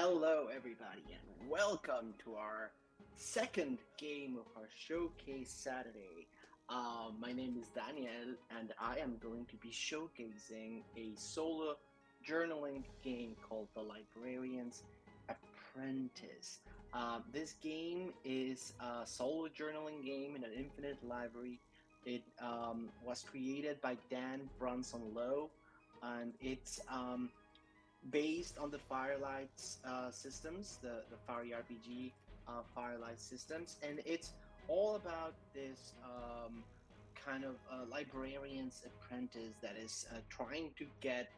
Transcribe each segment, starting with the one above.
Hello, everybody, and welcome to our second game of our Showcase Saturday. My name is Daniel, and I am going to be showcasing a solo journaling game called the Librarians Apprentice. This game is a solo journaling game in an infinite library. It was created by Dan Brunson Lowe, and it's based on the Firelight systems, the Fire RPG Firelight systems, and it's all about this kind of librarian's apprentice that is trying to get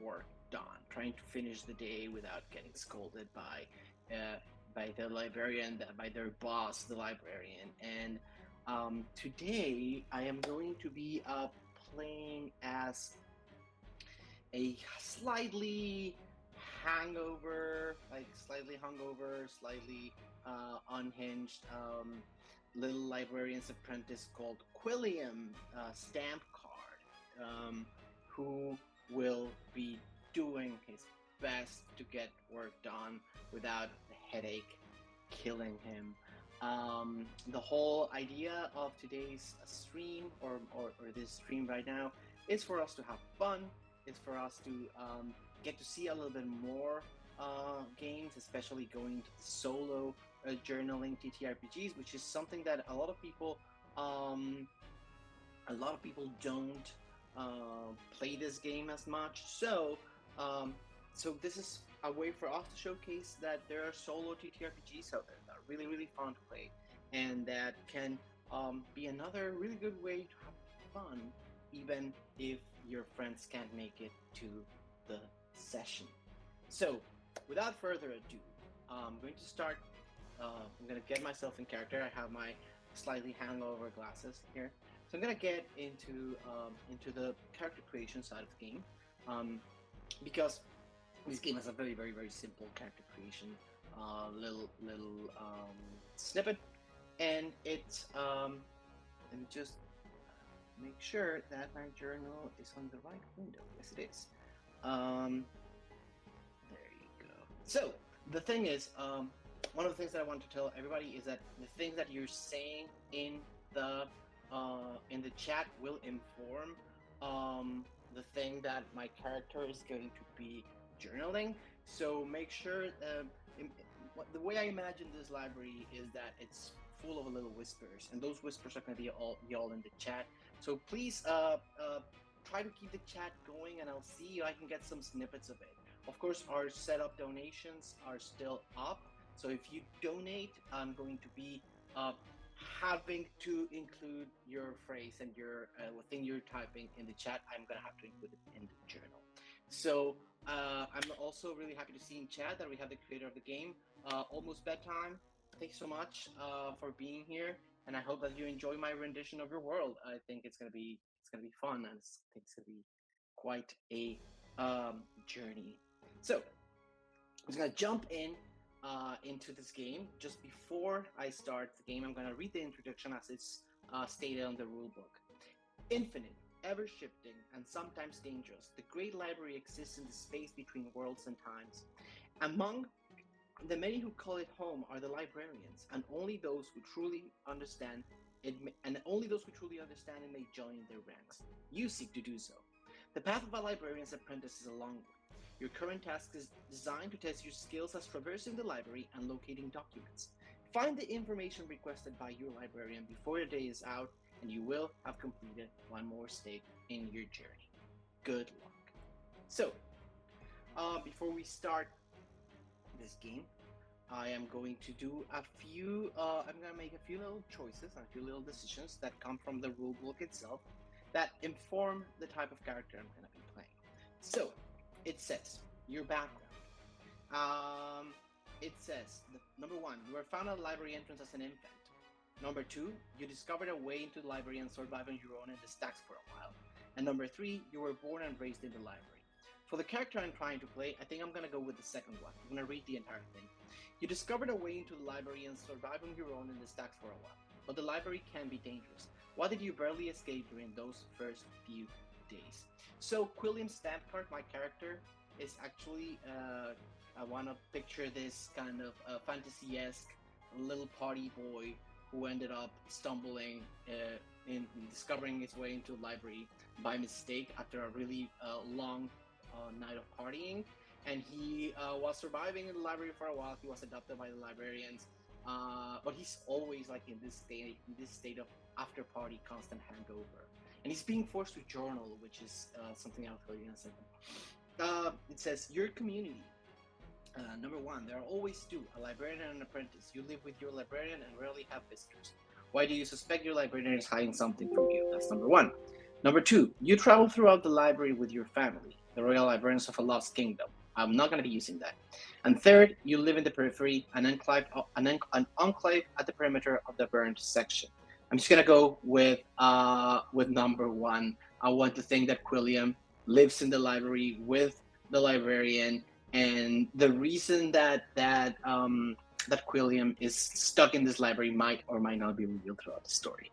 work done, trying to finish the day without getting scolded uh, by the librarian, by their boss, the librarian. And today I am going to be playing as a slightly slightly hungover, slightly unhinged little librarian's apprentice called Quilliam Stamp Card, who will be doing his best to get work done without the headache killing him. The whole idea of today's stream or this stream right now is for us to have fun. It's for us to get to see a little bit more games, especially going to the solo journaling TTRPGs, which is something that a lot of people don't play this game as much. So this is a way for us to showcase that there are solo TTRPGs out there that are really, really fun to play, and that can be another really good way to have fun, even if your friends can't make it to the session. So, without further ado, I'm going to start. I'm going to get myself in character. I have my slightly hangover glasses here, so I'm going to get into the character creation side of the game, because this game has a very, very, very simple character creation little snippet, and it's let me just make sure that my journal is on the right window. Yes, it is. There you go. So the thing is, one of the things that I want to tell everybody is that the things that you're saying in the chat will inform the thing that my character is going to be journaling. So make sure the way I imagine this library is that it's full of little whispers, and those whispers are going to be all in the chat. So please try to keep the chat going, and I'll see if I can get some snippets of it. Of course, our setup donations are still up, so if you donate, I'm going to be having to include your phrase and your thing you're typing in the chat. I'm going to have to include it in the journal. So I'm also really happy to see in chat that we have the creator of the game, Almost Bedtime. Thank you so much for being here, and I hope that you enjoy my rendition of your world. I think it's gonna be fun, and I think it's gonna be quite a journey. So I'm just gonna jump into this game. Just before I start the game, I'm gonna read the introduction as it's stated on the rulebook. Infinite, ever-shifting, and sometimes dangerous, the Great Library exists in the space between worlds and times. Among the many who call it home are the librarians, and only those who truly understand it may join their ranks. You seek to do so. The path of a librarian's apprentice is a long one. Your current task is designed to test your skills as traversing the library and locating documents. Find the information requested by your librarian before your day is out, and you will have completed one more stage in your journey. Good luck. So, before we start this game, I am going to do I'm going to make a few little choices and a few little decisions that come from the rulebook itself that inform the type of character I'm going to be playing. So, it says, your background. It says, number 1, you were found at the library entrance as an infant. Number 2, you discovered a way into the library and survived on your own in the stacks for a while. And number 3, you were born and raised in the library. For the character I'm trying to play, I think I'm going to go with the second one. I'm going to read the entire thing. You discovered a way into the library and survived on your own in the stacks for a while, but the library can be dangerous. Why did you barely escape during those first few days? So Quilliam Stamp Card, my character, is actually I want to picture this kind of fantasy-esque little party boy who ended up stumbling in discovering his way into a library by mistake after a really long night of partying. And he was surviving in the library for a while. He was adopted by the librarians, but he's always like in this state of after party constant hangover, and he's being forced to journal, which is something I'll tell you in a second. It says your community. Number one, there are always two, a librarian and an apprentice. You live with your librarian and rarely have visitors. Why do you suspect your librarian is hiding something from you? That's number one. Number two, you travel throughout the library with your family, the Royal Librarians of a Lost Kingdom. I'm not going to be using that. And third, you live in the periphery, an enclave at the perimeter of the burned section. I'm just going to go with number one. I want to think that Quilliam lives in the library with the librarian, and the reason that Quilliam is stuck in this library might or might not be revealed throughout the story.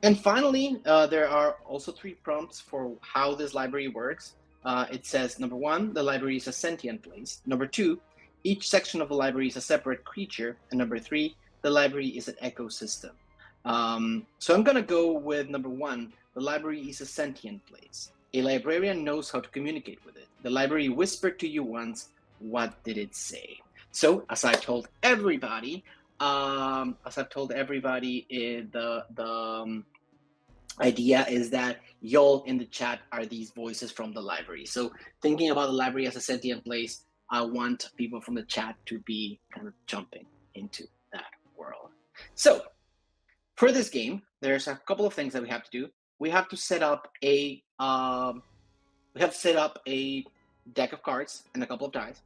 And finally, there are also 3 prompts for how this library works. It says, number one, the library is a sentient place. Number two, each section of the library is a separate creature. And number 3, the library is an ecosystem. So I'm going to go with number one, the library is a sentient place. A librarian knows how to communicate with it. The library whispered to you once. What did it say? So, as I've told everybody, the idea is that y'all in the chat are these voices from the library. So, thinking about the library as a sentient place, I want people from the chat to be kind of jumping into that world. So, for this game, there's a couple of things that we have to do. We have to set up a deck of cards and a couple of dice,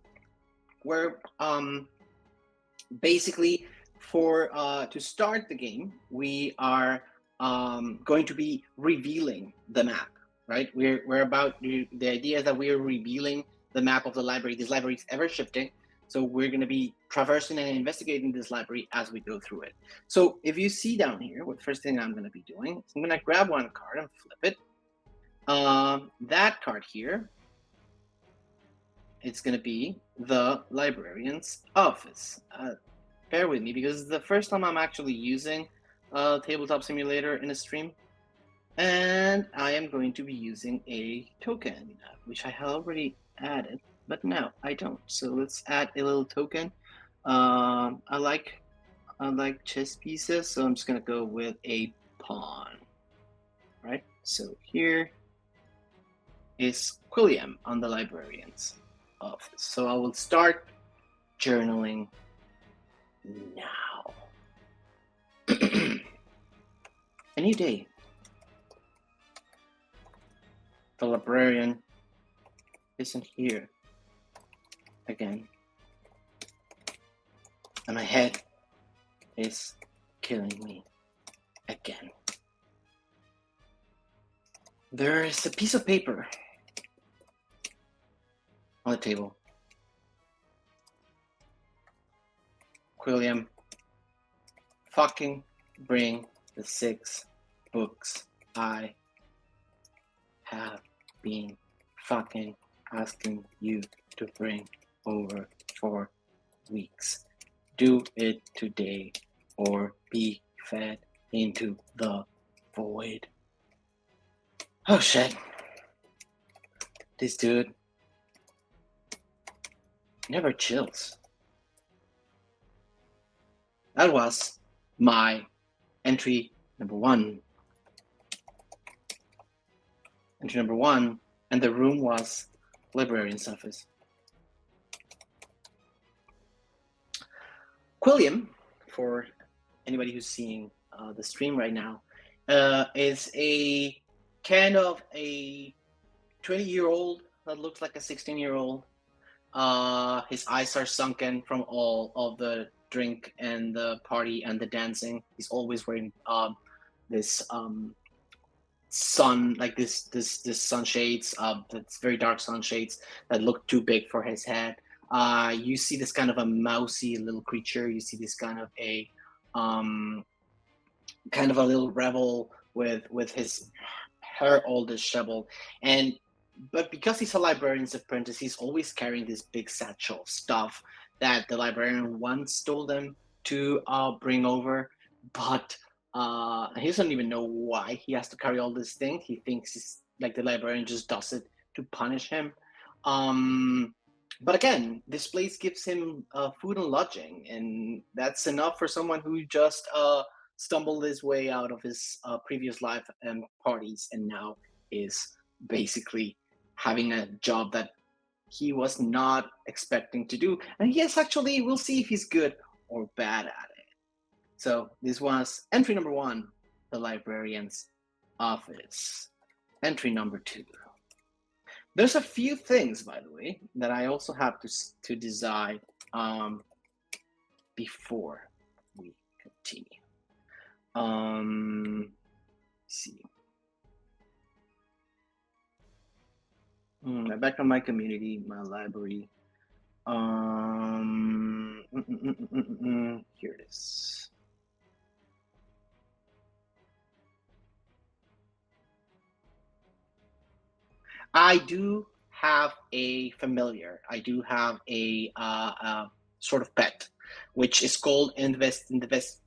where basically to start the game, we are going to be revealing the map, right? The idea is that we are revealing the map of the library. This library is ever shifting, so we're going to be traversing and investigating this library as we go through it. So if you see down here, the first thing I'm going to be doing is I'm going to grab one card and flip it. That card here, it's going to be the librarian's office. Bear with me because it's the first time I'm actually using Tabletop Simulator in a stream, and I am going to be using a token, which I have already added, but now I don't. So let's add a little token. I like chess pieces, so I'm just gonna go with a pawn. Right. So here is Quilliam on the librarian's office. So I will start journaling now. A new day. The librarian isn't here again. And my head is killing me again. There is a piece of paper on the table. Quilliam, fucking bring the 6 books I have been fucking asking you to bring over for weeks. Do it today or be fed into the void. Oh shit. This dude never chills. That was my entry number 1. Entry number 1, and the room was Librarian's office. Quilliam, for anybody who's seeing the stream right now, is a kind of a 20-year-old that looks like a 16-year-old. His eyes are sunken from all of the drink and the party and the dancing. He's always wearing this sunshades, that's very dark sunshades that look too big for his head. You see this kind of a mousy little creature. You see this kind of a little rebel with his hair all disheveled, and but because he's a librarian's apprentice, he's always carrying this big satchel of stuff that the librarian once told him to bring over. But he doesn't even know why he has to carry all these things. He thinks he's, like, the librarian just does it to punish him. But again, this place gives him food and lodging, and that's enough for someone who just stumbled his way out of his previous life and parties, and now is basically having a job that he was not expecting to do. And yes, actually, we'll see if he's good or bad at it. So this was entry number 1, the librarian's office. Entry number 2. There's a few things, by the way, that I also have to decide before we continue. Let's see. My background, my community, my library. Here it is. I do have a familiar. I do have a sort of pet, which is called in the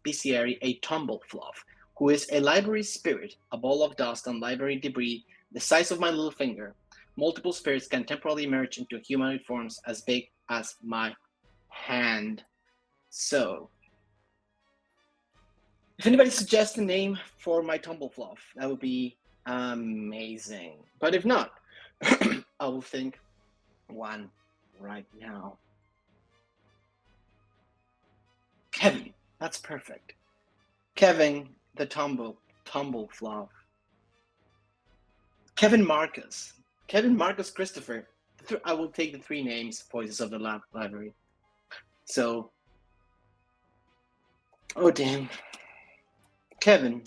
bestiary a tumblefluff, who is a library spirit, a ball of dust and library debris the size of my little finger. Multiple spirits can temporarily merge into humanoid forms as big as my hand. So, if anybody suggests a name for my tumblefluff, that would be amazing. But if not, I will think one right now. Kevin, that's perfect. Kevin, the tumblefluff. Kevin Marcus Christopher. I will take the 3 names, Voices of the Library. So, oh damn. Kevin,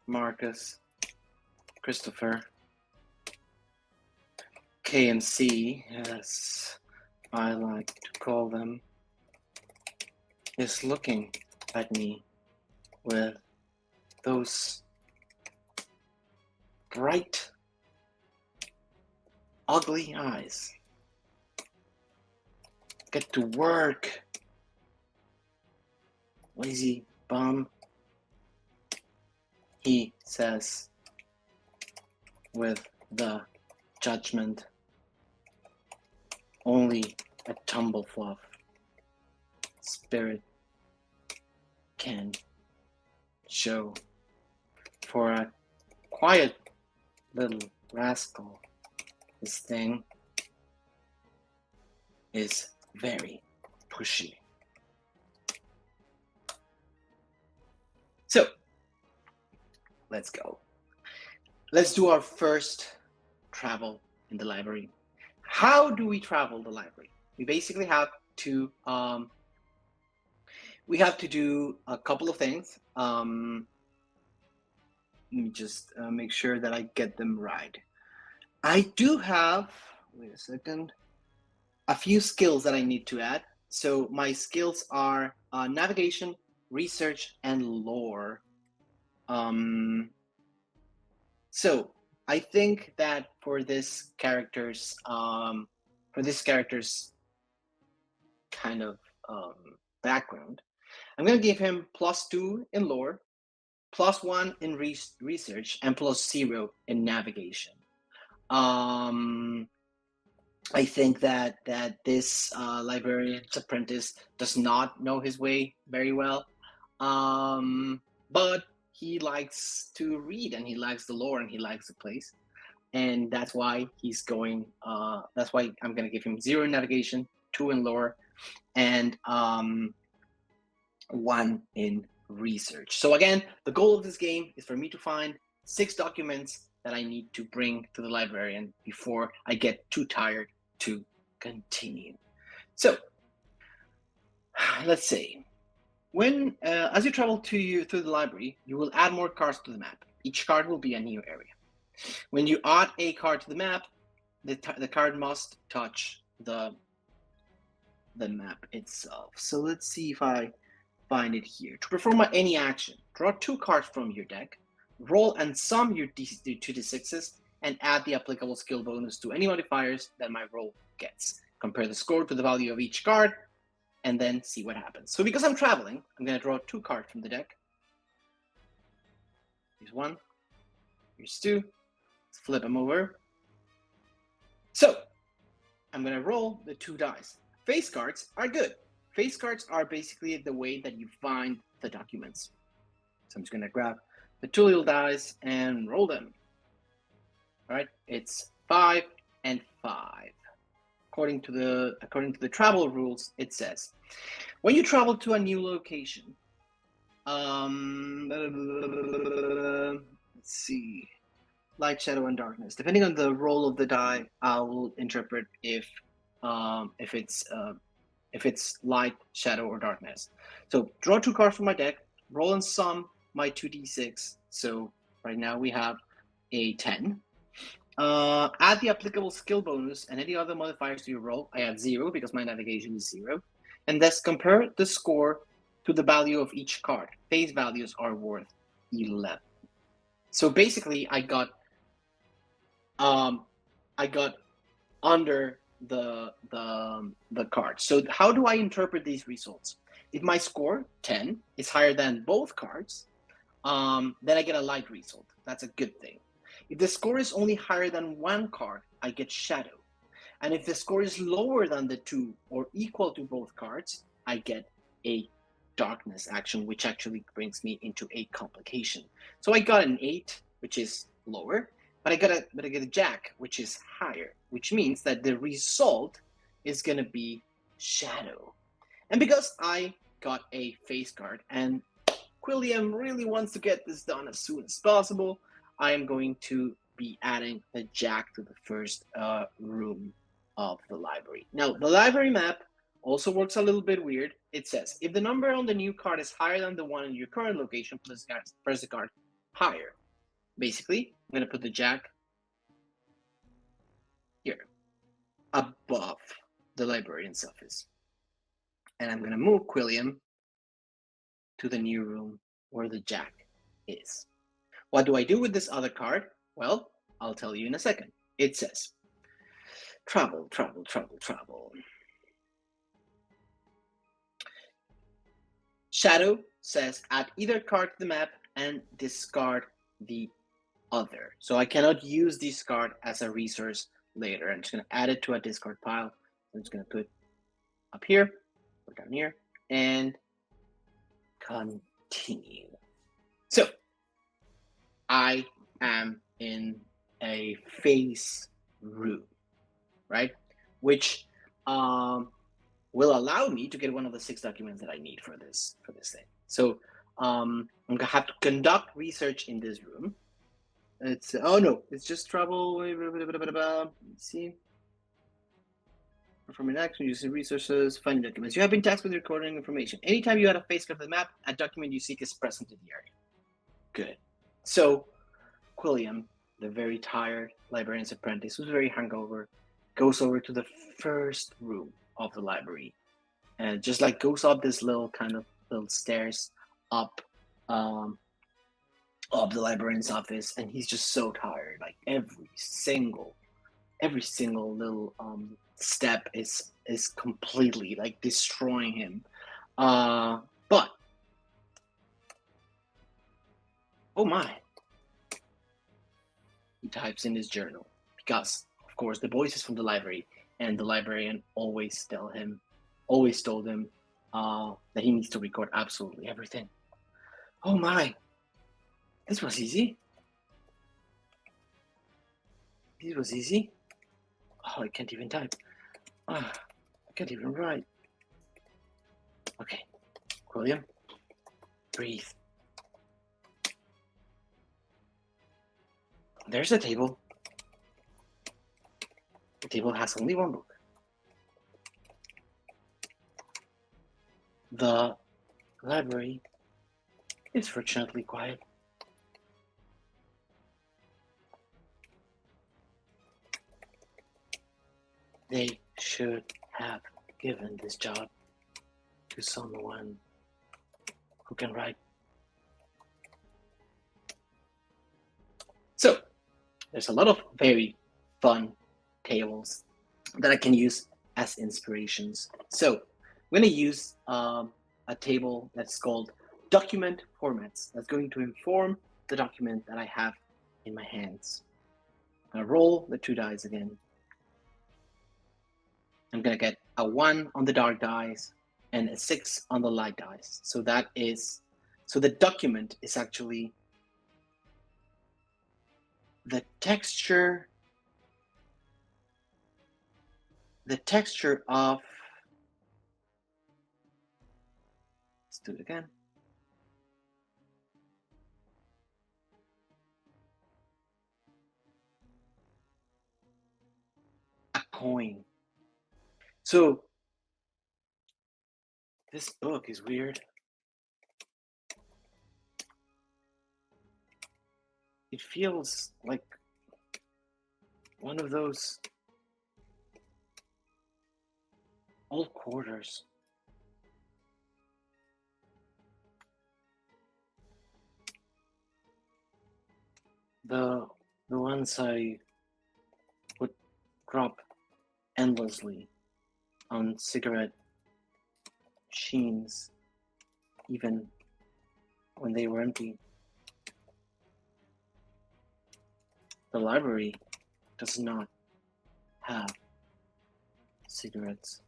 Marcus, Christopher, K and C, as I like to call them, is looking at me with those bright, ugly eyes. Get to work, lazy bum, he says with the judgment only a tumblefluff spirit can show. For a quiet little rascal, this thing is very pushy. So, let's go. Let's do our first travel in the library. How do we travel the library? We basically have to do a couple of things. Let me just make sure that I get them right. I do have, wait a second, a few skills that I need to add. So my skills are navigation, research, and lore. So I think that for this character's kind of background, I'm going to give him +2 in lore, +1 in research, and +0 in navigation. I think that this librarian's apprentice does not know his way very well, but he likes to read, and he likes the lore, and he likes the place, and that's why he's going. That's why I'm going to give him 0 in navigation, 2 in lore, and 1 in research. So again, the goal of this game is for me to find 6 documents that I need to bring to the librarian before I get too tired to continue. So let's see. When as you travel through the library, you will add more cards to the map. Each card will be a new area. When you add a card to the map, the card must touch the map itself. So let's see if I find it here. To perform any action, draw 2 cards from your deck, roll and sum your 2d6s, and add the applicable skill bonus to any modifiers that my roll gets. Compare the score to the value of each card, and then see what happens. So because I'm traveling, I'm going to draw 2 cards from the deck. Here's 1, here's 2. Let's flip them over. So I'm going to roll the 2 dice. Face cards are good. Face cards are basically the way that you find the documents. So I'm just going to grab the 2 little dice and roll them. All right, it's 5 and 5. According to the travel rules, it says when you travel to a new location, let's see, light, shadow, and darkness. Depending on the roll of the die, I will interpret if it's light, shadow, or darkness. So draw 2 cards from my deck, roll and sum my 2d6. So right now we have a 10. Add the applicable skill bonus and any other modifiers to your roll. I add 0 because my navigation is 0. And thus compare the score to the value of each card. Face values are worth 11. So basically, I got under the card. So how do I interpret these results? If my score 10 is higher than both cards, then I get a light result. That's a good thing. If the score is only higher than 1 card, I get shadow. And if the score is lower than the 2 or equal to both cards, I get a darkness action, which actually brings me into a complication. So I got an 8, which is lower, but I get a jack, which is higher, which means that the result is going to be shadow. And because I got a face card and Quilliam really wants to get this done as soon as possible, I am going to be adding the jack to the first room of the library. Now, the library map also works a little bit weird. It says, if the number on the new card is higher than the one in your current location, press the card higher. Basically, I'm going to put the jack here, above the librarian's office. And I'm going to move Quilliam to the new room where the jack is. What do I do with this other card? Well, I'll tell you in a second. It says, travel, travel, travel, travel. Shadow says add either card to the map and discard the other. So I cannot use this card as a resource later. I'm just going to add it to a discard pile. I'm just going to put up here or down here and continue. So I am in a face room, right? Which will allow me to get one of the 6 documents that I need for this thing. So I'm gonna have to conduct research in this room. It's it's just trouble. Let's see. Performing action, using resources, finding documents. You have been tasked with recording information. Anytime you add a face card to the map, a document you seek is present in the area. Good. So Quilliam, the very tired librarian's apprentice, who's very hungover, goes over to the first room of the library and just like goes up this little stairs up the librarian's office, and he's just so tired. Like every single little step is completely like destroying him. But oh my, he types in his journal because of course the voice is from the library, and the librarian always told him that he needs to record absolutely everything. Oh my, this was easy. This was easy. Oh, I can't even type. I can't even write. Okay, William, breathe. There's a table. The table has only one book. The library is fortunately quiet. They should have given this job to someone who can write. So, there's a lot of very fun tables that I can use as inspirations. So I'm going to use a table that's called document formats. That's going to inform the document that I have in my hands. I'm going to roll the 2 dice again. I'm going to get a 1 on the dark dice and a 6 on the light dice. So the document is actually the texture of, let's do it again. A coin. So this book is weird. It feels like one of those old quarters. The ones I would drop endlessly on cigarette machines, even when they were empty. The library does not have cigarettes.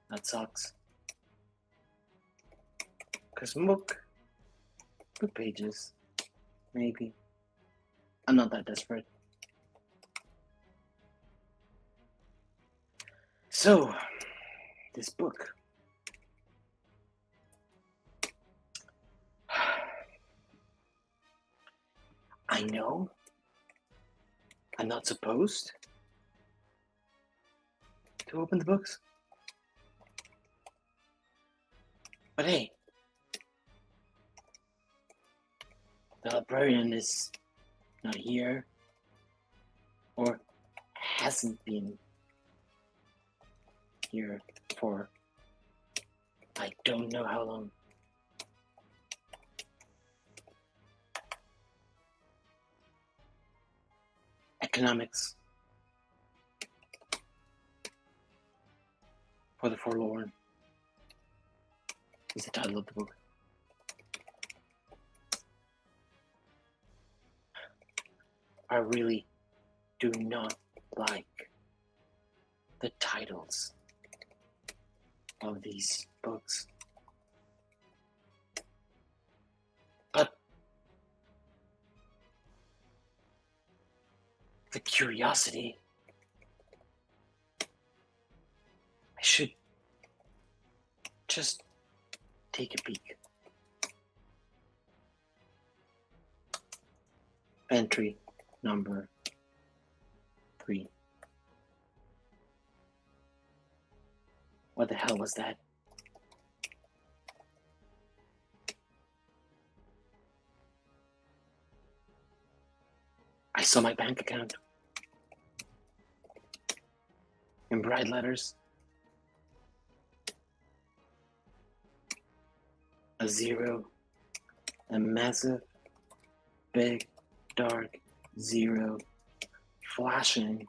That sucks. Cause book pages, maybe. I'm not that desperate. So, this book. I know I'm not supposed to open the books. But hey, the librarian is not here, or hasn't been here for I don't know how long. Economics for the Forlorn is the title of the book. I really do not like the titles of these books. But the curiosity, I should just take a peek. Entry number 3. What the hell was that? I saw my bank account in bright letters. A 0, a massive, big, dark 0 flashing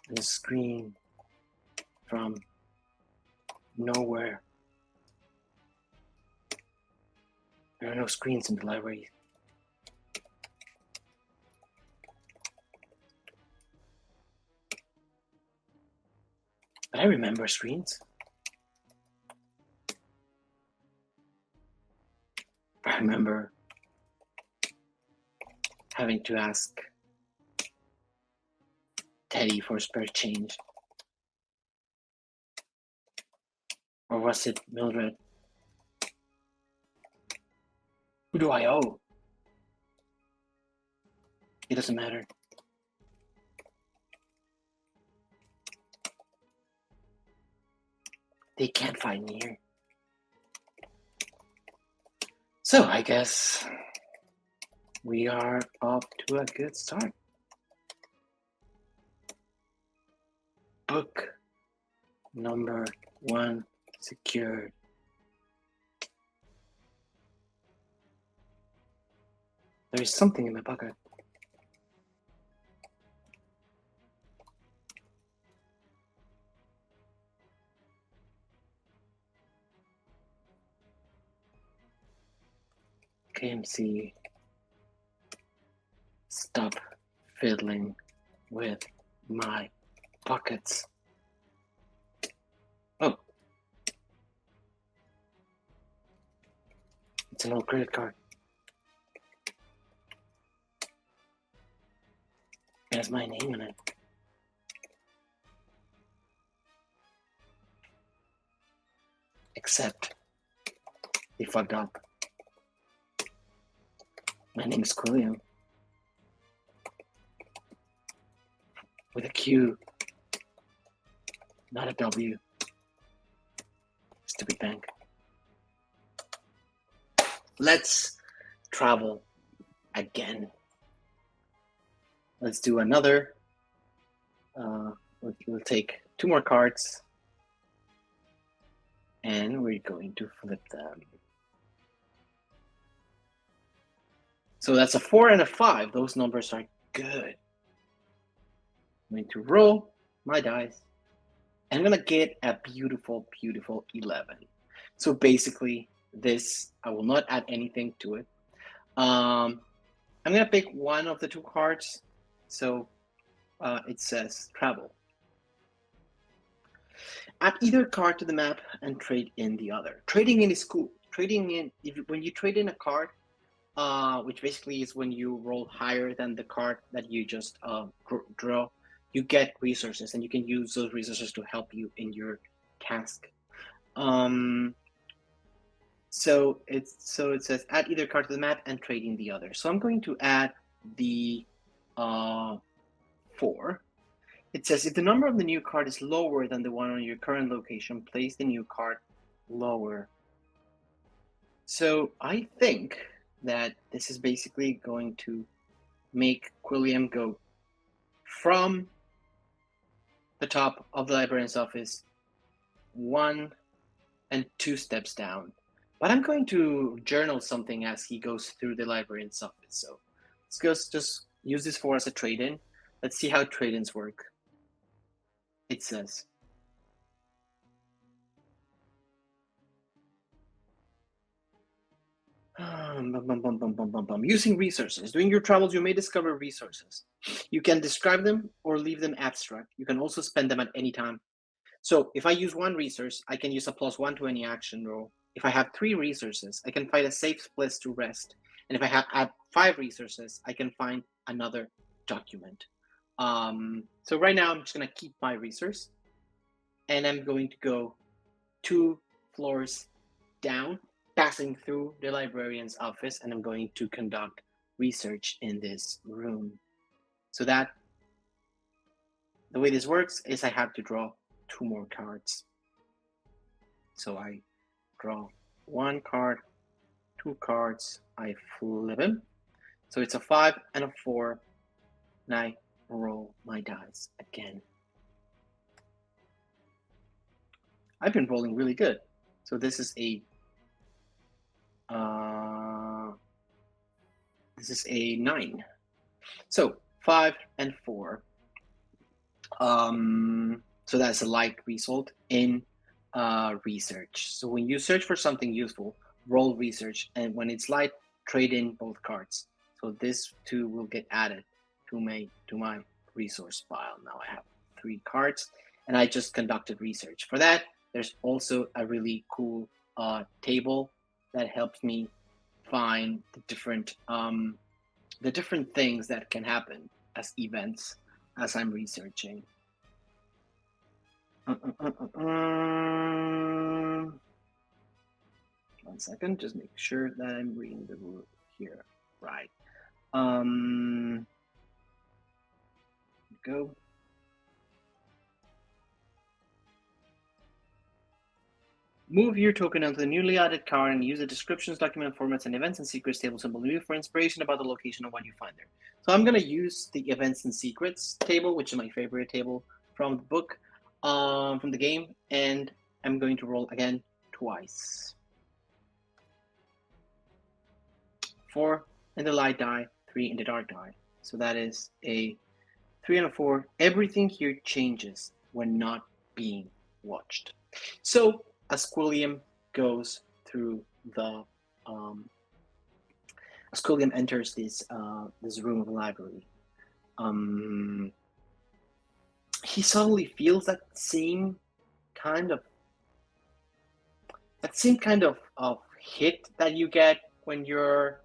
on the screen from nowhere. There are no screens in the library. But I remember screens. I remember having to ask Teddy for spare change. Or was it Mildred? Who do I owe? It doesn't matter. They can't find me here. So I guess we are off to a good start. Book number 1 secured. There is something in my pocket. KMC, stop fiddling with my pockets. Oh, it's an old credit card. It has my name in it. Except they fucked up. My name is Quilliam. With a Q, not a W. Stupid bank. Let's travel again. Let's do another. We'll take 2 more cards. And we're going to flip them. So that's a 4 and a 5. Those numbers are good. I'm going to roll my dice. And I'm going to get a beautiful, beautiful 11. So basically, this, I will not add anything to it. I'm going to pick one of the 2 cards. So it says travel. Add either card to the map and trade in the other. Trading in is cool. Trading in, when you trade in a card, which basically is when you roll higher than the card that you just draw, you get resources, and you can use those resources to help you in your task. So it says add either card to the map and trade in the other. So I'm going to add the 4. It says if the number of the new card is lower than the one on your current location, place the new card lower. So I think that this is basically going to make Quilliam go from the top of the librarian's office 1 and 2 steps down. But I'm going to journal something as he goes through the librarian's office. So let's just use this 4 as a trade-in. Let's see how trade-ins work. It says, using resources. During your travels, you may discover resources. You can describe them or leave them abstract. You can also spend them at any time. So if I use 1 resource, I can use a +1 to any action roll. If I have 3 resources, I can find a safe place to rest. And if I add 5 resources, I can find another document. So right now, I'm just going to keep my resource. And I'm going to go 2 floors down, passing through the librarian's office, and I'm going to conduct research in this room. So that the way this works is I have to draw 2 more cards. So I draw 1 card, 2 cards, I flip them. So it's a 5 and a 4, and I roll my dice again. I've been rolling really good. So this is a 9. So 5 and 4. So that's a light result in research. So when you search for something useful, roll research, and when it's light, trade in both cards. So this 2 will get added to my resource pile. Now I have 3 cards, and I just conducted research. For that, there's also a really cool table that helps me find the different things that can happen as events as I'm researching. 1 second, just make sure that I'm reading the rule here right. Go. Move your token onto the newly added card and use the descriptions, document formats, and events and secrets table symbol for inspiration about the location of what you find there. So I'm going to use the events and secrets table, which is my favorite table from the book, from the game, and I'm going to roll again twice. 4 in the light die, 3 in the dark die. So that is a 3 and a 4. Everything here changes when not being watched. So as Quilliam goes through the as Quilliam enters this room of the library, he suddenly feels that same kind of hit that you get when you've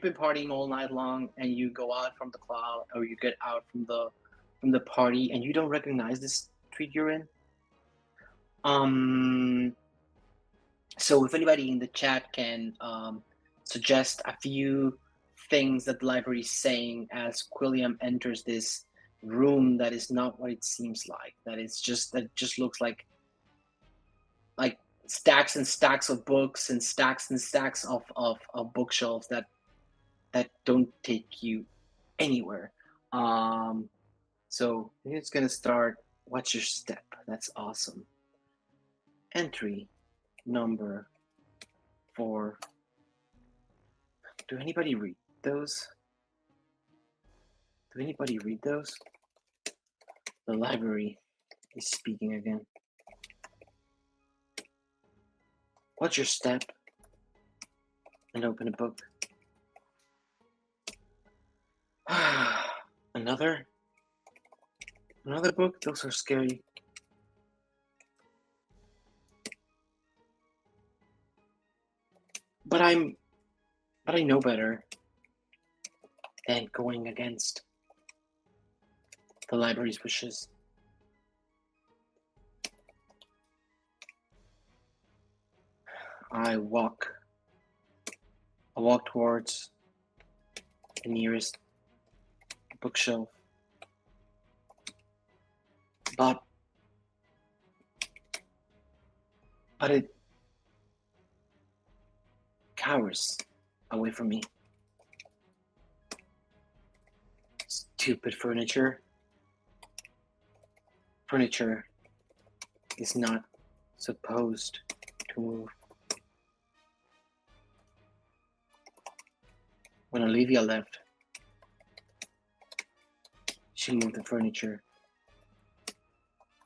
been partying all night long and you go out from the club, or you get out from the party and you don't recognize this street you're in. So if anybody in the chat can suggest a few things that the library is saying as Quilliam enters this room that is not what it seems like, that just looks like stacks and stacks of books and stacks of bookshelves that don't take you anywhere. So it's gonna start. What's your step? That's awesome. Entry number 4. Do anybody read those? Do anybody read those? The library is speaking again. What's your step? And open a book. Another book? Those are scary. But I know better than going against the library's wishes. I walk towards the nearest bookshelf, but it cowers away from me. Stupid furniture. Furniture is not supposed to move. When Olivia left, she moved the furniture.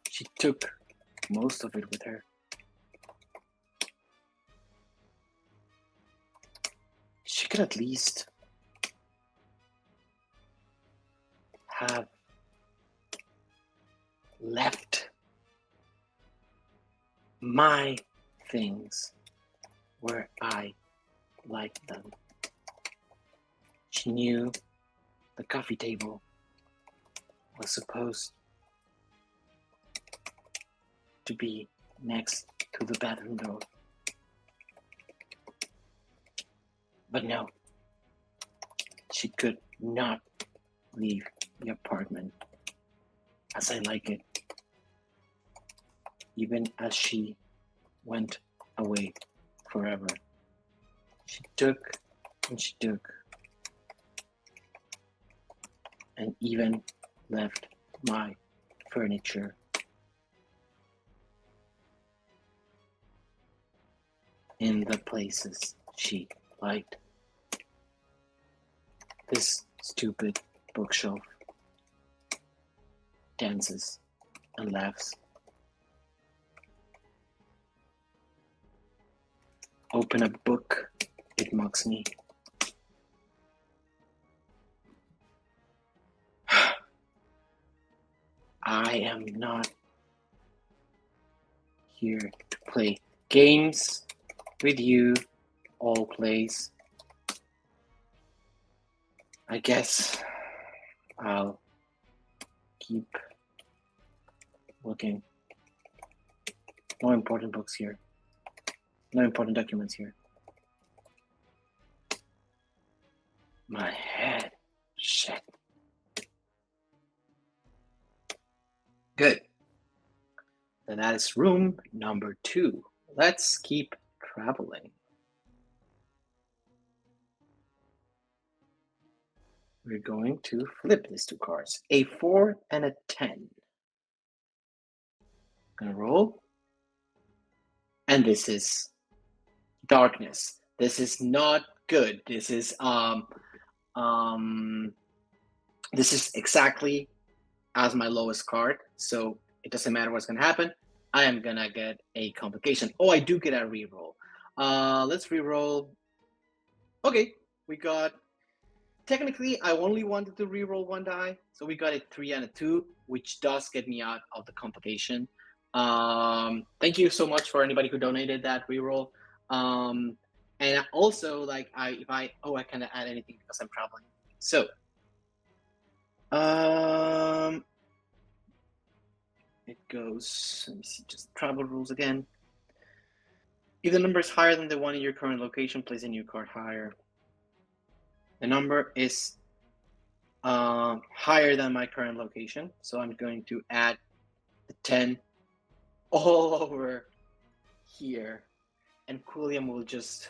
She took most of it with her. She could at least have left my things where I liked them. She knew the coffee table was supposed to be next to the bathroom door. But no, she could not leave the apartment as I like it, even as she went away forever. She took and she took, and even left my furniture in the places she liked. This stupid bookshelf dances and laughs. Open a book, it mocks me. I am not here to play games with you, all plays. I guess I'll keep looking. No important books here. No important documents here. My head. Shit. Good. Then that is room number 2. Let's keep traveling. We're going to flip these 2 cards. A 4 and a 10. Gonna roll. And this is darkness. This is not good. This is exactly as my lowest card, so it doesn't matter what's gonna happen. I am gonna get a complication. Oh, I do get a reroll. Let's reroll Okay, we got. Technically, I only wanted to reroll one die, so we got a 3 and a 2, which does get me out of the complication. Thank you so much for anybody who donated that reroll. And also, like, I cannot add anything because I'm traveling. So, it goes. Let me see, just travel rules again. If the number is higher than the one in your current location, place a new card higher. The number is higher than my current location, so I'm going to add the 10 all over here, and Quilliam will just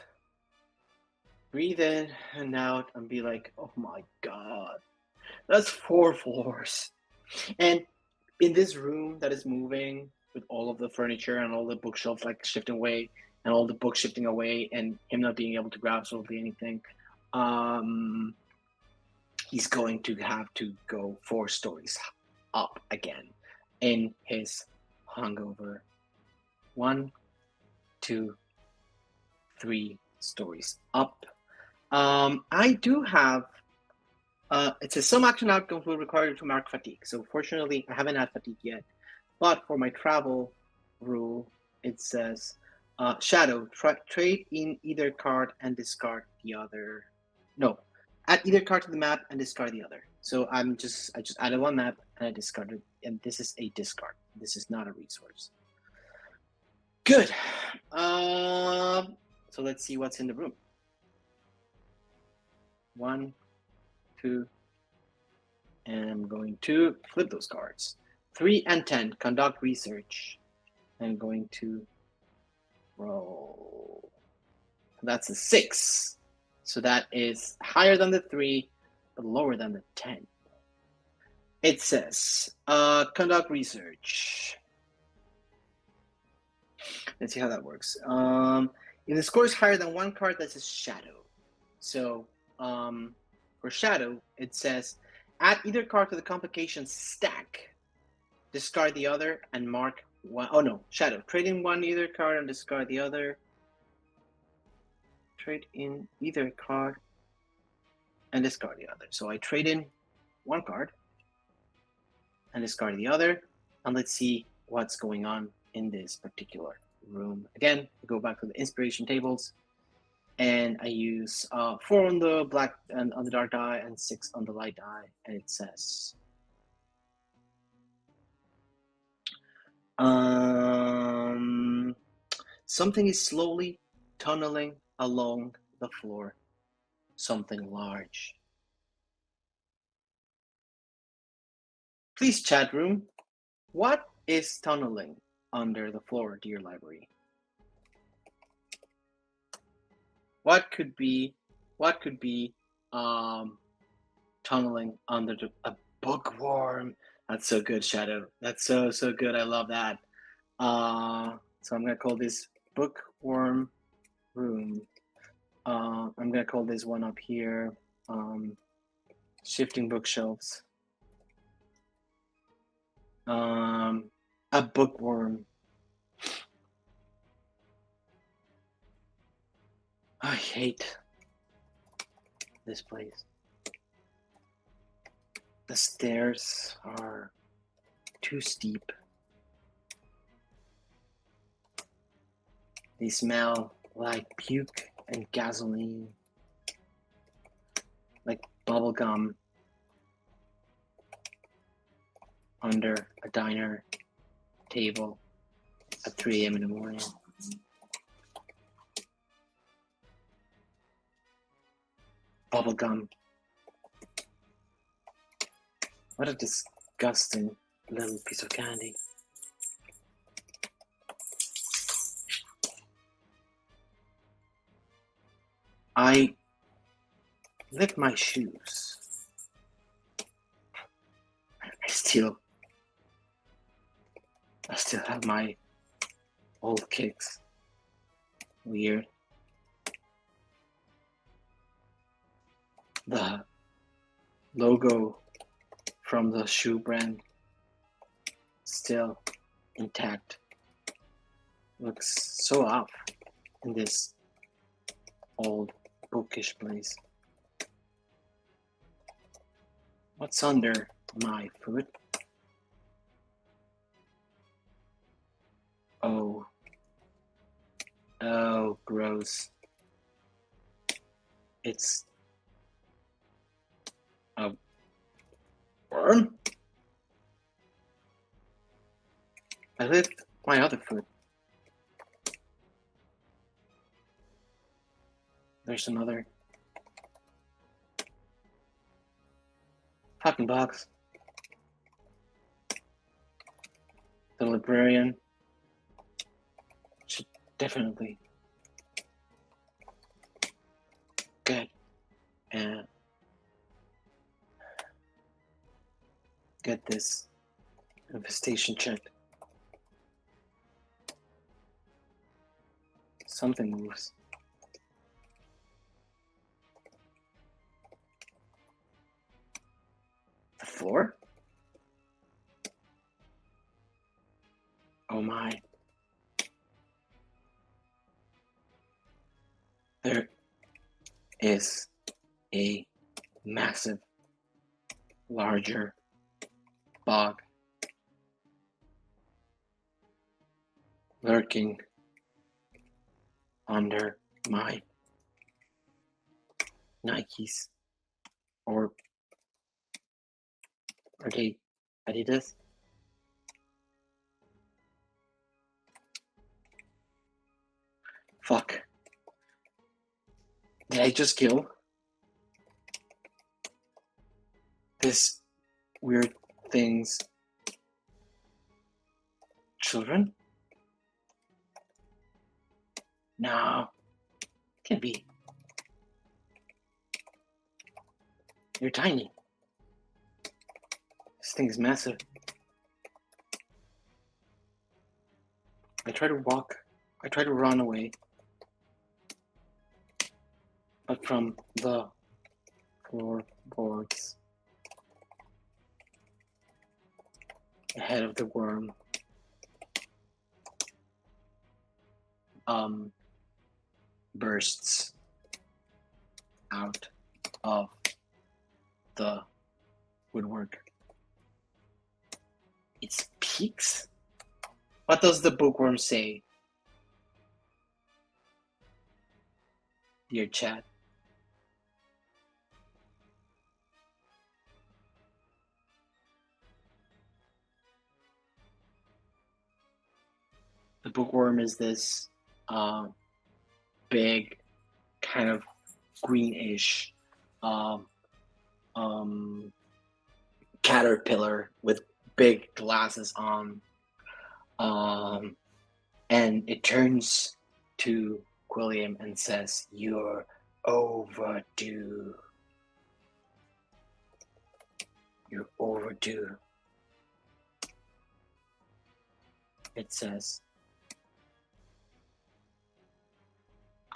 breathe in and out and be like, oh my god, that's 4 floors. And in this room that is moving with all of the furniture and all the bookshelves like shifting away and all the books shifting away and him not being able to grab absolutely anything, he's going to have to go 4 stories up again in his hungover. 1, 2, 3 stories up. I do have. It says some action outcomes will require you to mark fatigue. So fortunately, I haven't had fatigue yet. But for my travel rule, it says shadow. Trade in either card and discard the other. No, add either card to the map and discard the other. So I just added one map and I discarded, and this is a discard. This is not a resource. Good. So let's see what's in the room. 1, 2, and I'm going to flip those cards. 3 and 10, conduct research. I'm going to roll. That's a 6. So that is higher than the 3, but lower than the 10. It says, conduct research. Let's see how that works. If the score is higher than 1 card, that's a shadow. So for shadow, it says, add either card to the complication stack, discard the other, and mark one. Oh no, shadow. Trade in one either card and discard the other. Trade in either card and discard the other. So I trade in 1 card and discard the other. And let's see what's going on in this particular room. Again, I go back to the inspiration tables. And I use 4 on the black and on the dark die and 6 on the light die, and it says something is slowly tunneling along the floor. Something large. Please, chat room, what is tunneling under the floor, dear library? What could be tunneling under a bookworm? That's so good, Shadow. That's so good. I love that. So I'm gonna call this bookworm room. I'm gonna call this one up here shifting bookshelves. A bookworm. I hate this place. The stairs are too steep. They smell like puke and gasoline, like bubble gum under a diner table at 3 a.m. in the morning. Bubble gum. What a disgusting little piece of candy. I lick my shoes. I still have my old kicks. Weird. The logo from the shoe brand still intact. Looks so off in this old bookish place. What's under my foot? Oh. Oh, gross. It's a worm? I lift my other foot. There's another fucking box. The librarian should definitely get this infestation checked. Something moves. The floor? Oh my. There is a massive, larger bog lurking under my Nikes. Or are they Adidas? Fuck. Did I just kill this weird thing's children? No. Can't be. You're tiny. This thing's massive. I try to walk. I try to run away. But from the floorboards ahead of the worm, bursts out of the woodwork. It speaks? What does the bookworm say? Dear chat. The bookworm is this big, kind of greenish caterpillar with big glasses on, and it turns to Quilliam and says, "You're overdue. You're overdue." It says,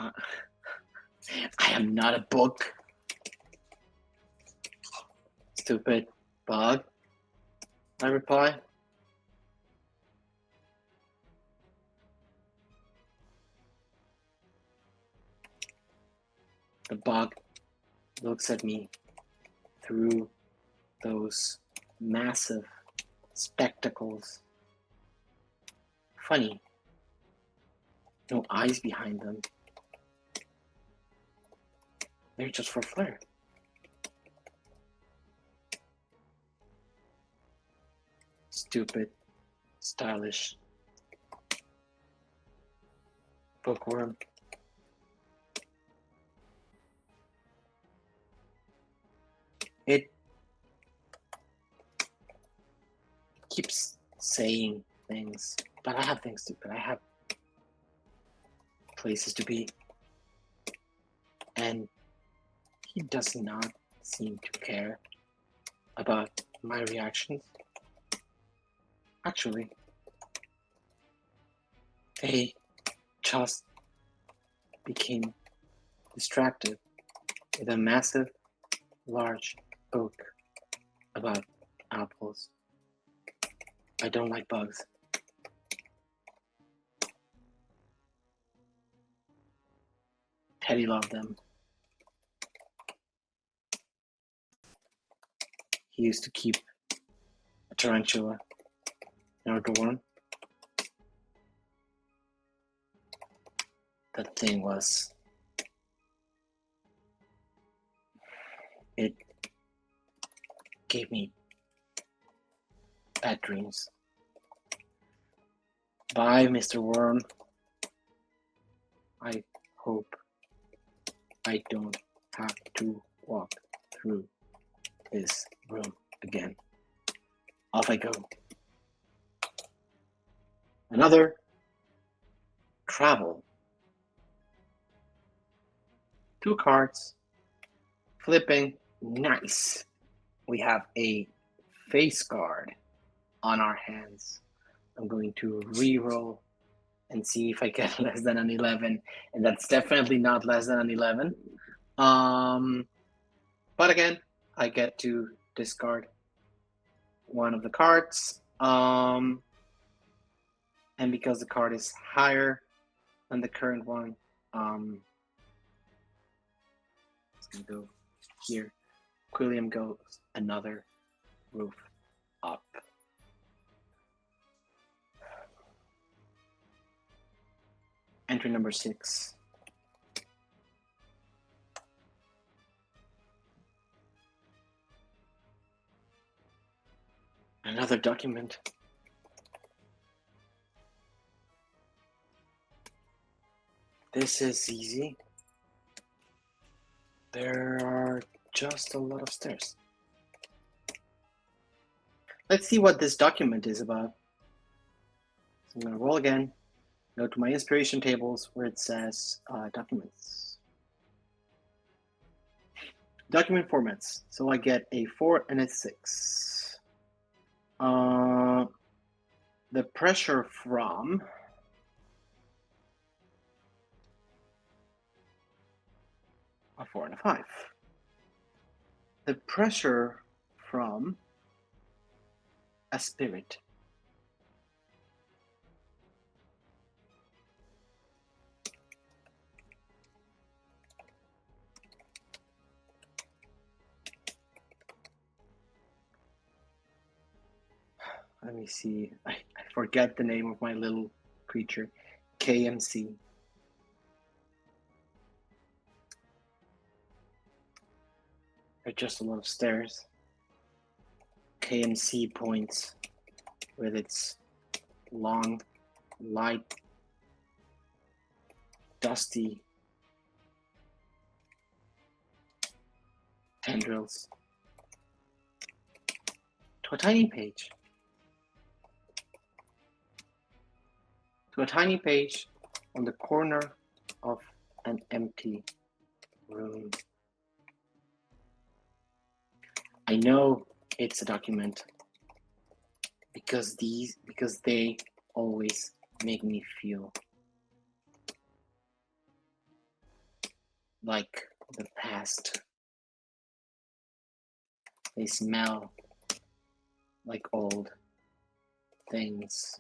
I am not a book. Stupid bug, I reply. The bug looks at me through those massive spectacles. Funny, no eyes behind them. They're just for flair. Stupid, stylish bookworm. It keeps saying things, but I have things to do. I have places to be. And he does not seem to care about my reactions. Actually, they just became distracted with a massive, large book about apples. I don't like bugs. Teddy loved them. he used to keep a tarantula in our dorm. That thing was... It gave me bad dreams. Bye, Mr. Worm. I hope I don't have to walk through this room again. Off I go. Another travel. 2 cards. Flipping. Nice. We have a face card on our hands. I'm going to re-roll and see if I get less than an 11. And that's definitely not less than an 11. But again, I get to discard one of the cards. And because the card is higher than the current one, it's going to go here. Quilliam goes another roof up. Entry number 6. Another document. This is easy. There are just a lot of stairs. Let's see what this document is about. So I'm going to roll again. Go to my inspiration tables where it says documents. Document formats. So I get a 4 and a 6. The pressure from a 4 and a 5. The pressure from a spirit. Let me see. I forget the name of my little creature. KMC. There are just a lot of stairs. KMC points with its long, light, dusty tendrils to a tiny page. To a tiny page on the corner of an empty room. I know it's a document because they always make me feel like the past. They smell like old things,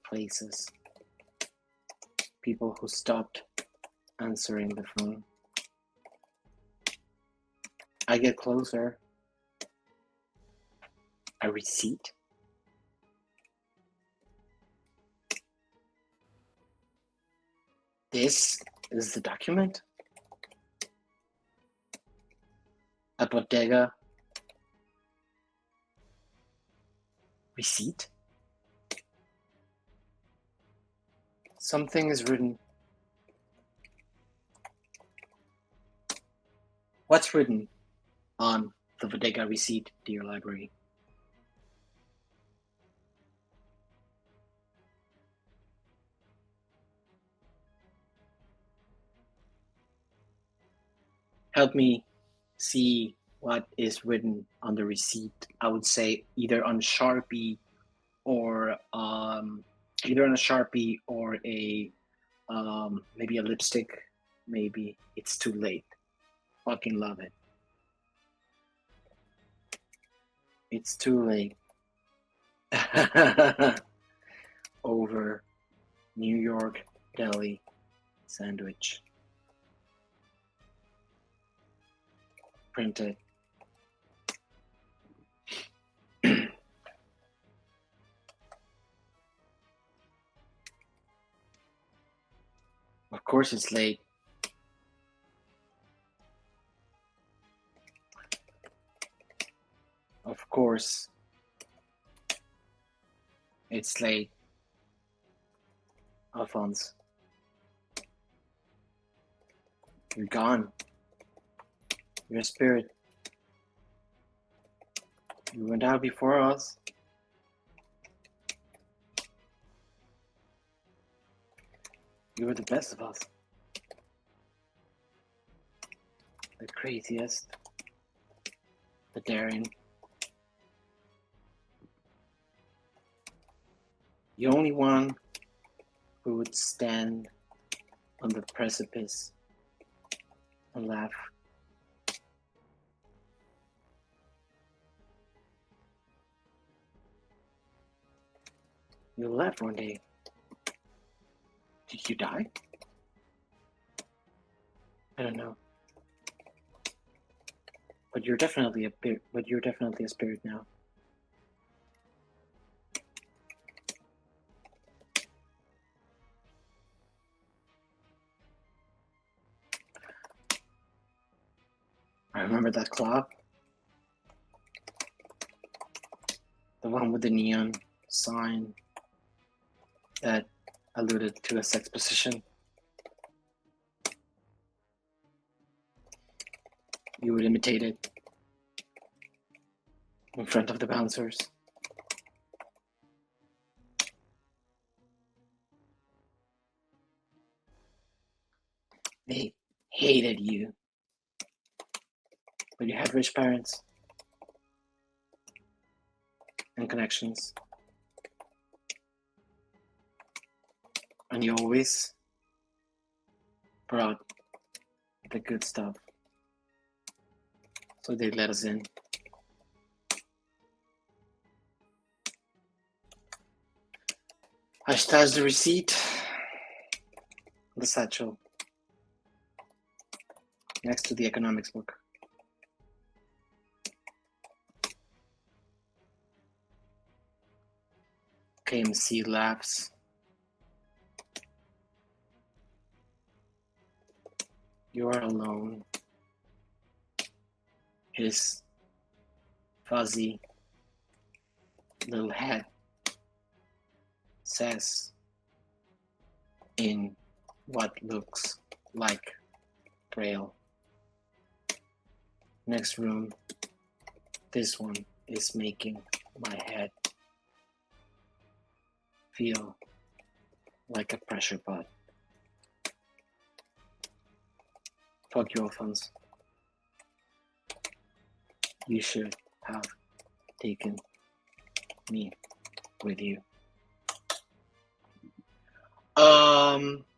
places, people who stopped answering the phone. I get closer. A receipt? This is the document? A bodega receipt? Something is written. What's written on the bodega receipt, dear library? Help me see what is written on the receipt. I would say either on Sharpie or a maybe a lipstick. Maybe it's too late. Fucking love it. It's too late. Over New York deli sandwich. Printed course it's late. Of course it's late. Alphonse, you're gone. You're a spirit. You went out before us. You were the best of us. The craziest. The daring. The only one who would stand on the precipice and laugh. You left one day. Did you die? I don't know. But you're definitely a spirit now. I remember that club. The one with the neon sign that alluded to a sex position. You would imitate it in front of the bouncers. They hated you. But you had rich parents and connections. And you always brought the good stuff. So they let us in. I stashed the receipt in the satchel next to the economics book. KMC laughs. You are alone. His fuzzy little head says in what looks like Braille. Next room, this one is making my head feel like a pressure pot. Fuck you, Alphonse. You should have taken me with you.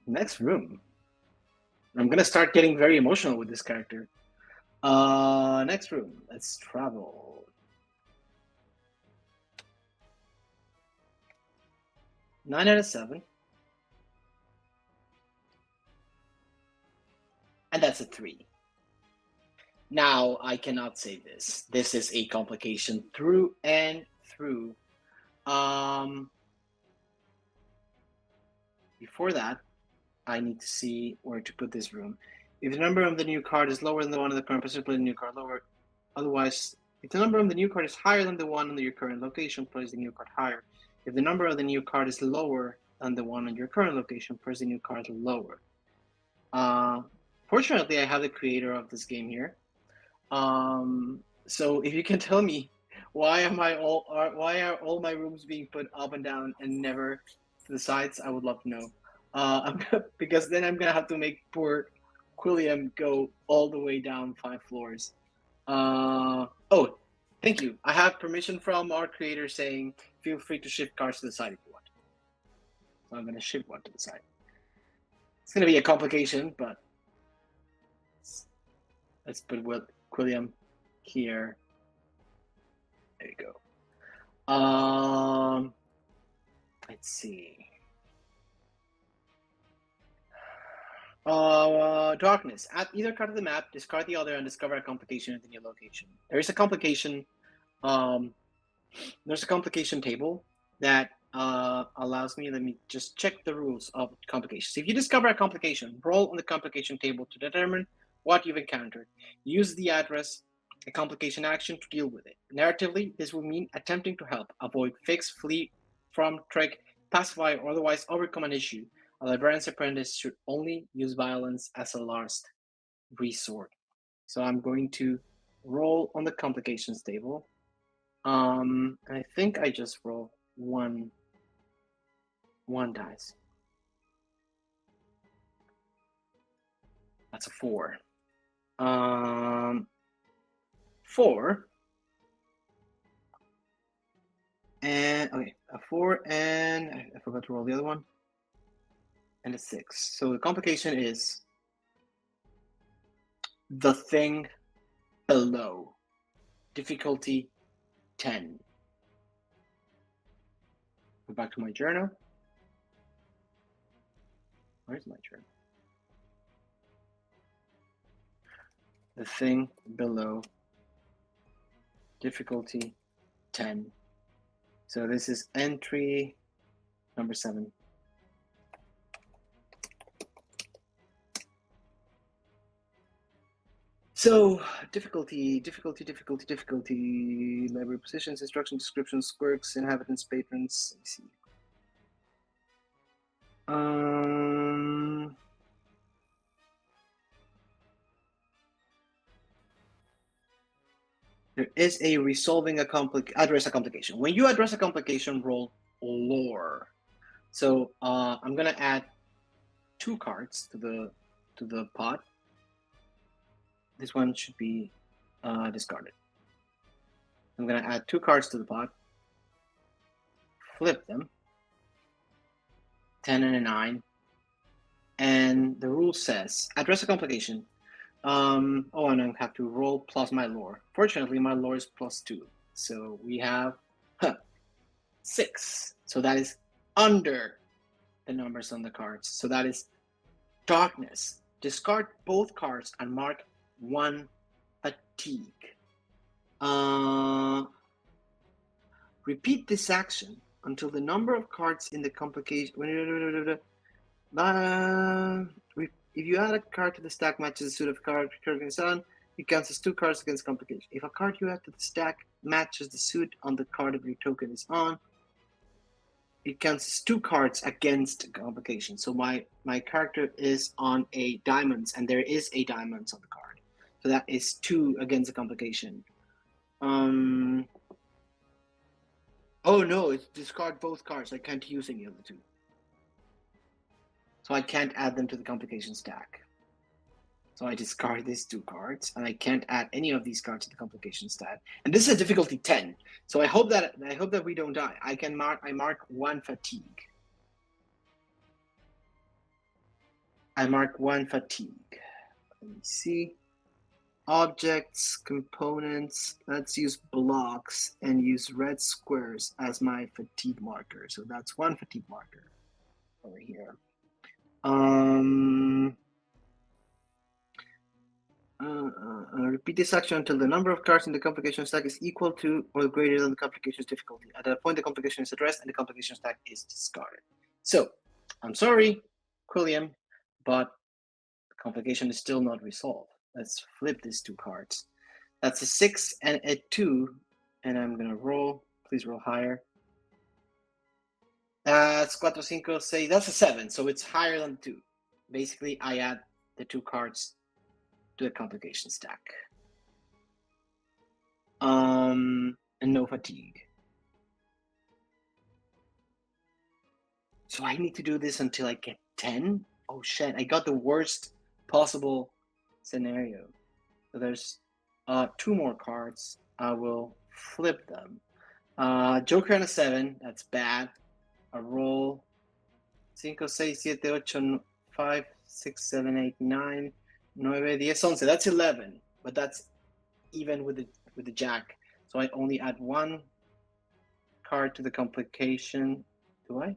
Next room. I'm gonna start getting very emotional with this character. Next room. Let's travel. Nine out of 7. And that's a 3. Now, I cannot say this. This is a complication through and through. Before that, I need to see where to put this room. If the number of the new card is lower than the one in the current position, place the new card lower. Otherwise, if the number of the new card is higher than the one in your current location, place the new card higher. If the number of the new card is lower than the one in your current location, place the new card lower. Fortunately, I have the creator of this game here. So if you can tell me why are all my rooms being put up and down and never to the sides, I would love to know. Because then I'm gonna have to make poor Quilliam go all the way down 5 floors. Oh, thank you. I have permission from our creator saying feel free to shift cards to the side if you want. So I'm gonna shift one to the side. It's gonna be a complication, but let's put Quilliam here. There you go. Let's see. Darkness. Add either card to the map, discard the other, and discover a complication at the new location. There is a complication. There's a complication table that allows me, let me just check the rules of complications. If you discover a complication, roll on the complication table to determine what you've encountered. Use the address, a complication action to deal with it. Narratively, this will mean attempting to help, avoid, fix, flee from, trick, pacify, or otherwise overcome an issue. A Librarian's Apprentice should only use violence as a last resort. So I'm going to roll on the complications table. I think I just roll one dice. That's a 4. 4. And okay, a 4 and I forgot to roll the other one. And a 6. So the complication is the thing below. Difficulty 10. Go back to my journal. Where's my journal? The thing below. Difficulty 10. So this is entry number 7. So difficulty, library positions, instruction descriptions, quirks, inhabitants, patrons. Let me see. There is a resolving address a complication. When you address a complication, roll lore. So I'm gonna add 2 cards to the pot. This one should be discarded. I'm gonna add 2 cards to the pot. Flip them. 10 and a 9. And the rule says address a complication. And I have to roll plus my lore. Fortunately, my lore is +2. So we have 6. So that is under the numbers on the cards. So that is darkness. Discard both cards and mark 1 fatigue. Repeat this action until the number of cards in the complication. If you add a card to the stack matches the suit of card against on, it counts as 2 cards against complication. If a card you add to the stack matches the suit on the card of your token is on, it counts as 2 cards against complication. So my character is on a diamonds, and there is a diamonds on the card. So that is 2 against the complication. Oh no, it's discard both cards. I can't use any of the 2. So I can't add them to the complication stack. So I discard these 2 cards, and I can't add any of these cards to the complication stack. And this is a difficulty 10. So I hope that we don't die. I mark 1 fatigue. I mark 1 fatigue. Let me see. Objects, components. Let's use blocks and use red squares as my fatigue marker. So that's 1 fatigue marker over here. Repeat this action until the number of cards in the complication stack is equal to or greater than the complication's difficulty. At that point, the complication is addressed and the complication stack is discarded. So, I'm sorry, Quilliam, but the complication is still not resolved. Let's flip these 2 cards. That's a 6 and a 2, and I'm gonna roll. Please roll higher. That's 4, 5, 6. That's a 7, so it's higher than 2. Basically, I add the 2 cards to the complication stack. And no fatigue. So I need to do this until I get 10? Oh shit, I got the worst possible scenario. So there's 2 more cards. I will flip them. Joker and a 7, that's bad. A roll 5, 6, 7, 8, 5, 6, 7, 8, 9, 9, 10, 11. That's 11, but that's even with the jack. So I only add 1 card to the complication. Do I?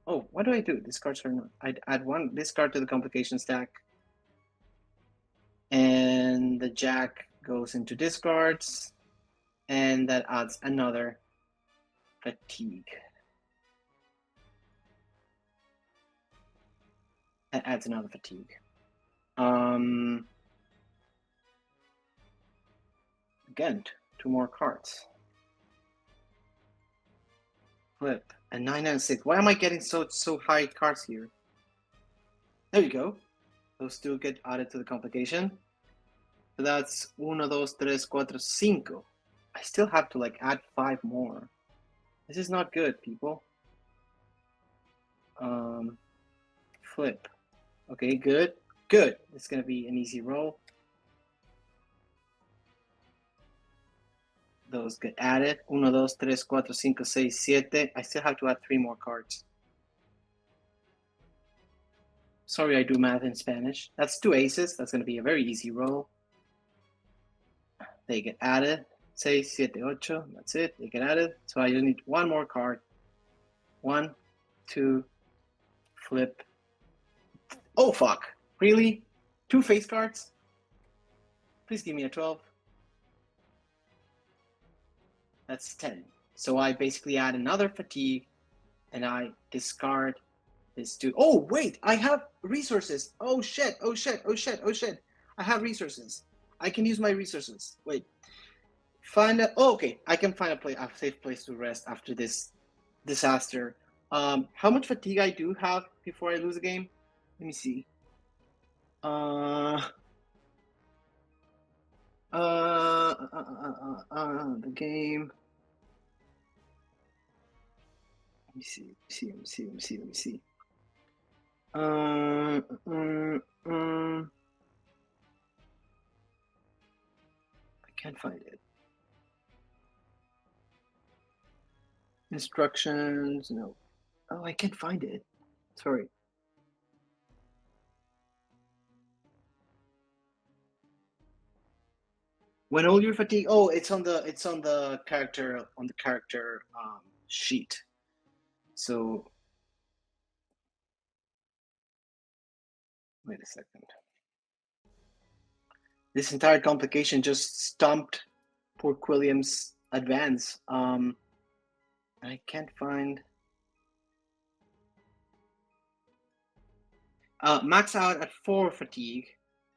Oh, what do I do? These cards are not. I'd add this card to the complication stack. And the jack goes into discards. And that adds another fatigue. that adds another fatigue. Again, 2 more cards. Flip. And 9 and 6. Why am I getting so high cards here? There you go. Those 2 get added to the complication. So that's 1, 2, 3, 4, 5. I still have to like add 5 more. This is not good, people. Flip. Okay, good. Good. It's gonna be an easy roll. Those get added. 1, 2, 3, 4, 5, 6, 7. I still have to add 3 more cards. Sorry, I do math in Spanish. That's 2 aces. That's gonna be a very easy roll. They get added. 6, 7, 8. That's it. They get added. So I just need 1 more card. 1, 2, flip. Oh, fuck. Really? 2 face cards? Please give me a 12. That's 10. So I basically add another fatigue, and I discard this 2. Oh, wait. I have resources. Oh, shit. Oh, shit. Oh, shit. Oh, shit. I have resources. I can use my resources. Wait. Find a... Oh, okay. I can find a safe place to rest after this disaster. How much fatigue I do have before I lose a game? Let me see. The game. Let me see. I can't find it. Instructions, no. Oh, I can't find it. Sorry. When all your fatigue. Oh, it's on the character sheet. So wait a second. This entire complication just stumped poor Quilliam's advance. I can't find. Max out at 4 fatigue,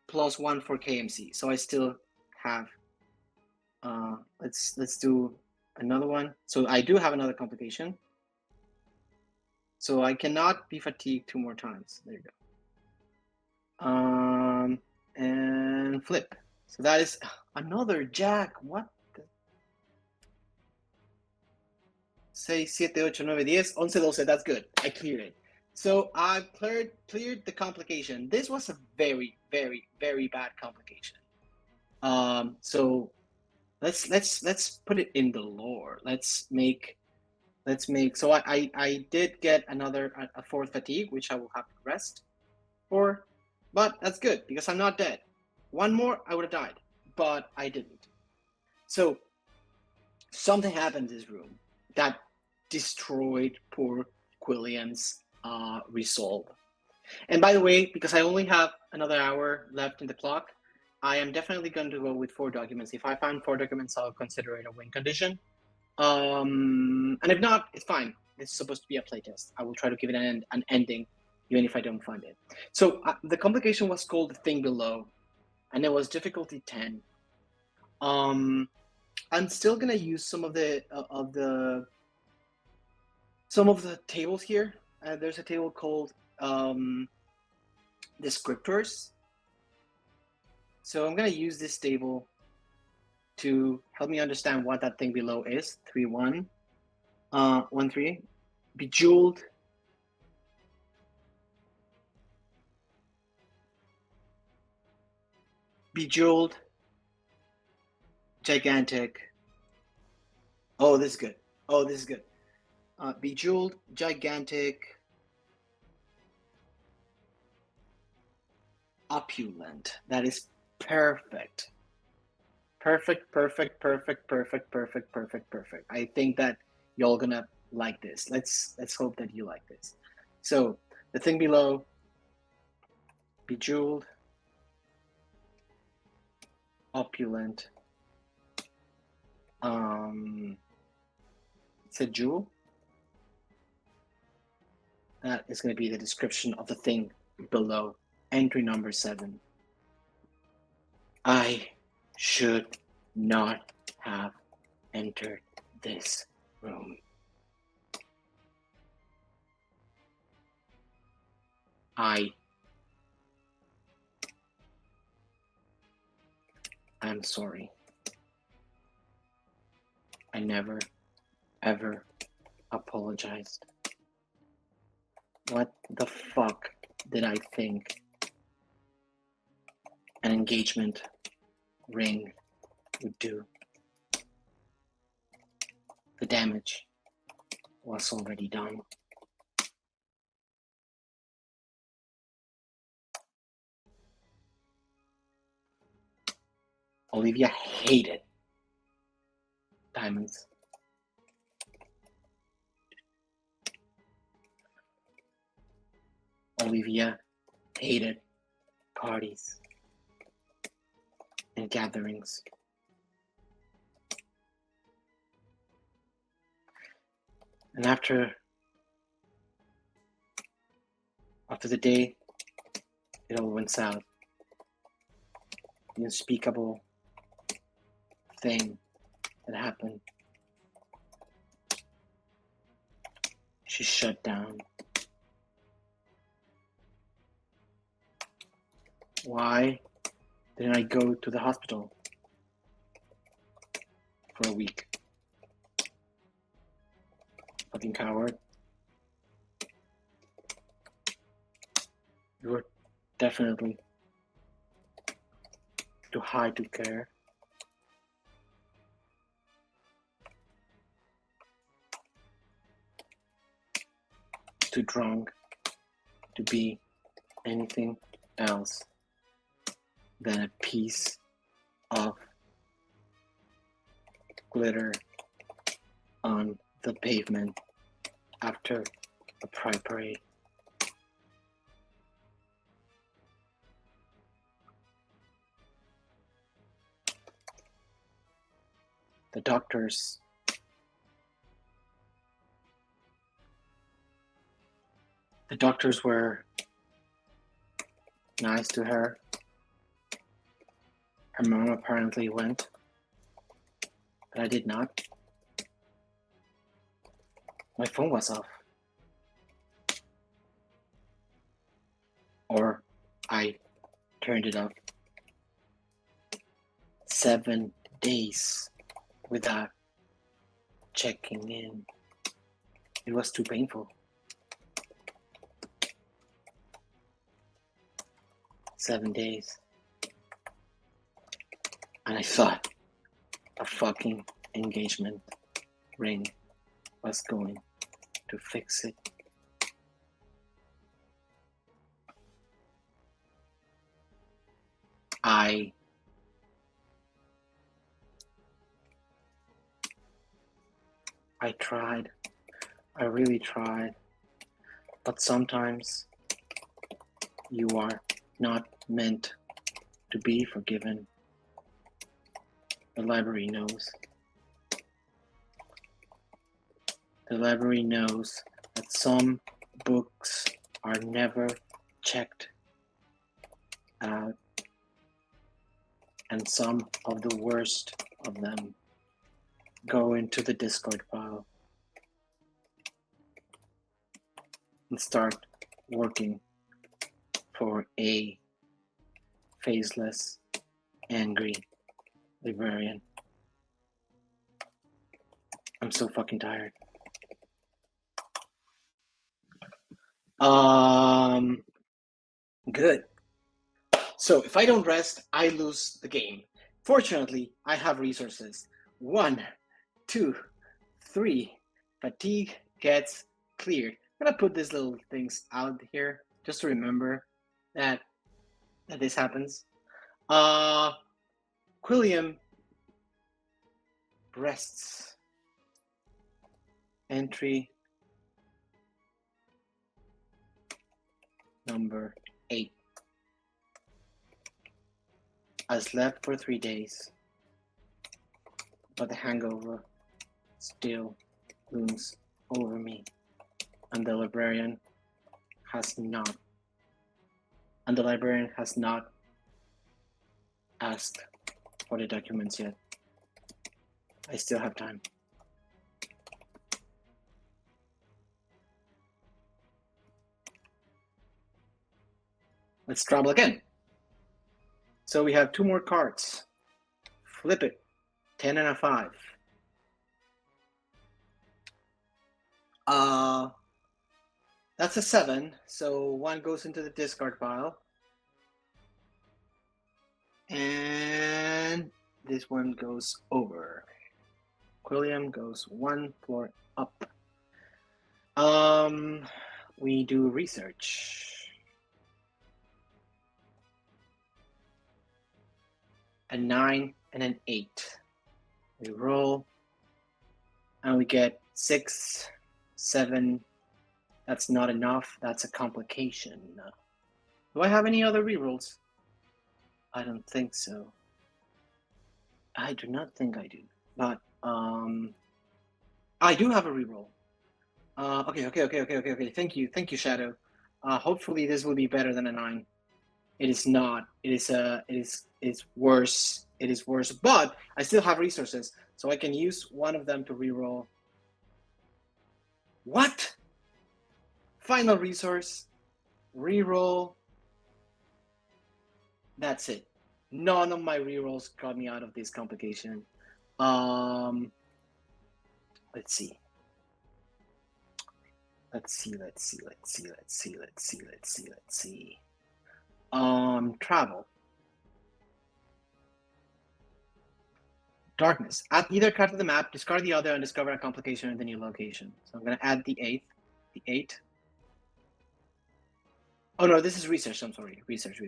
plus 1 for KMC. So I still have. Let's do another one. So I do have another complication. So I cannot be fatigued 2 more times. There you go. And flip. So that is another jack. What? 6, 7, 8, 9, 10, 11, 12. That's good. I cleared it. So I've cleared the complication. This was a very, very, very bad complication. So let's put it in the lore. Let's make. So I did get a 4th fatigue, which I will have to rest for, but that's good because I'm not dead. 1 more, I would have died, but I didn't. So something happened in this room that destroyed poor Quillian's resolve. And by the way, because I only have another hour left in the clock, I am definitely going to go with 4 documents. If I find 4 documents, I'll consider it a win condition. And if not, it's fine. It's supposed to be a playtest. I will try to give it an ending, even if I don't find it. So the complication was called The Thing Below, and it was difficulty 10. I'm still gonna use some of the tables here. There's a table called descriptors. So I'm gonna use this table to help me understand what that thing below is. 3, 1, 1, 3. Bejeweled. Bejeweled. Gigantic. Oh, this is good. Oh, this is good. Bejeweled, gigantic, opulent. That is perfect. Perfect. I think that y'all gonna like this. Let's hope that you like this. So the thing below, bejeweled, opulent. It's a jewel. That is going to be the description of the thing below entry number 7. I should not have entered this room. I am sorry. I never, ever apologized. What the fuck did I think an engagement ring would do? The damage was already done. Olivia hated diamonds. Olivia hated parties and gatherings. And after the day it all went south, the unspeakable thing that happened, she shut down. Why didn't I go to the hospital for a week? Fucking coward. You were definitely too high to care. Too drunk to be anything else than a piece of glitter on the pavement after a pride parade. The doctors were nice to her. Her mom apparently went, but I did not. My phone was off. Or I turned it off. 7 days without checking in. It was too painful. 7 days. And I thought a fucking engagement ring was going to fix it. I tried. I really tried. But sometimes you are not meant to be forgiven. The library knows. The library knows that some books are never checked out, and some of the worst of them go into the discard pile and start working for a faceless, angry librarian. I'm so fucking tired. Good. So if I don't rest, I lose the game. Fortunately, I have resources. 1, 2, 3. Fatigue gets cleared. I'm gonna put these little things out here just to remember that this happens. Quilliam rests. Entry number 8. I slept for 3 days, but the hangover still looms over me, and the librarian has not And the librarian has not asked for the documents yet. I still have time. Let's travel again. So we have 2 more cards. Flip it. 10 and a 5. That's a 7. So 1 goes into the discard pile. And this one goes over. Quilliam goes 1 floor up. We do research. A 9 and an 8. We roll, and we get 6, 7. That's not enough. That's a complication. Do I have any other rerolls? I don't think so. I do not think I do. But I do have a reroll. Okay. Thank you, Shadow. Hopefully this will be better than a 9. It is not. It's worse. It is worse. But I still have resources, so I can use one of them to reroll. What? Final resource. Reroll. That's it. None of my rerolls got me out of this complication. Let's see. Travel. Darkness. Add either card to the map, discard the other, and discover a complication in the new location. So I'm going to add the 8. Oh no, this is research. I'm sorry. Research.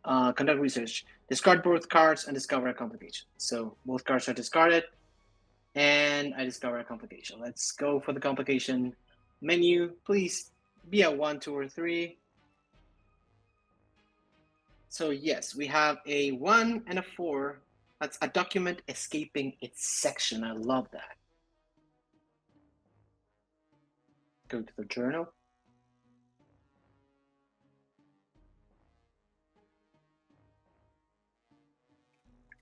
Conduct research. Discard both cards and discover a complication. So both cards are discarded, and I discover a complication. Let's go for the complication menu. Please be a 1, 2, or 3. So yes, we have a 1 and a 4. That's a document escaping its section. I love that. Go to the journal.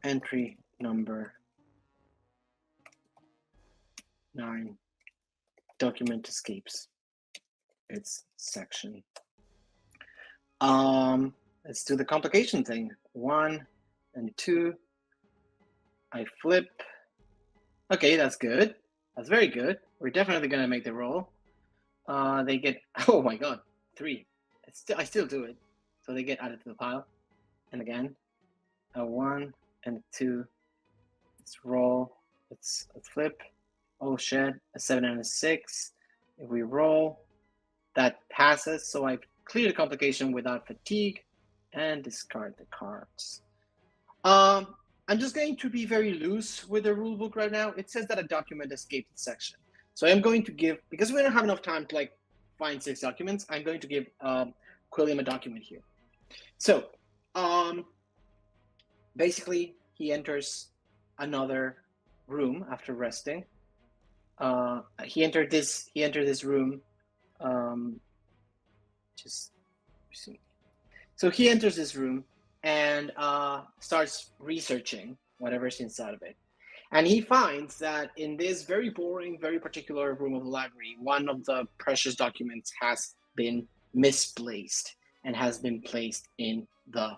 Entry number 9. Document escapes its section. Let's do the complication thing. 1 and 2. I flip. Okay, that's good. That's very good. We're definitely gonna make the roll. They get, oh my god, 3. I still do it. So they get added to the pile. And again, a 1 and a 2. Let's roll. Let's flip. Oh shit, a 7 and a 6. If we roll, that passes. So I clear the complication without fatigue and discard the cards. I'm just going to be very loose with the rulebook right now. It says that a document escaped its section. So I'm going to give, because we don't have enough time to like find 6 documents, I'm going to give Quilliam a document here. So basically he enters another room after resting. He entered this room. So he enters this room and starts researching whatever's inside of it. And he finds that in this very boring, very particular room of the library, one of the precious documents has been misplaced and has been placed in the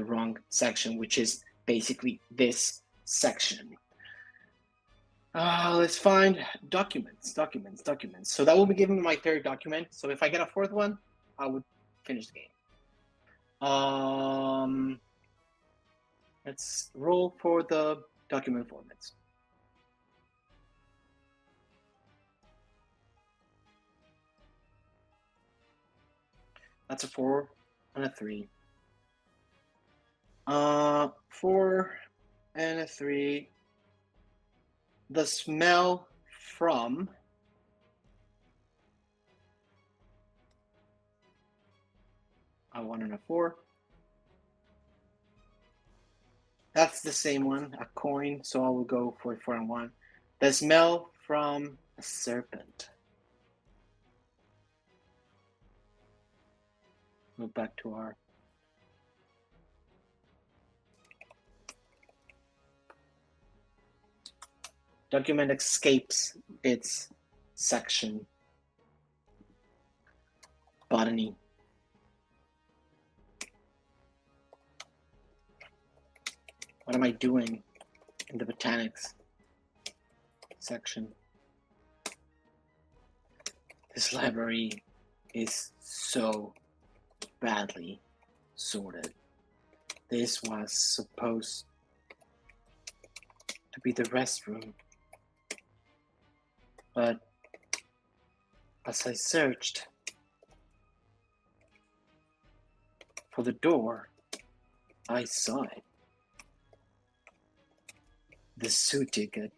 wrong section, which is basically this section. Let's find documents. So that will be giving me my 3rd document. So if I get a 4th one, I would finish the game. Let's roll for the document formats. That's a 4 and a 3. 4 and a 3. The smell from a 1 and a 4. That's the same one, a coin, so I will go for 4 and 1. The smell from a serpent. go back to our document escapes its section. Botany. What am I doing in the botanics section? This library is so badly sorted. This was supposed to be the restroom, but as I searched for the door, I saw it. The zoo ticket.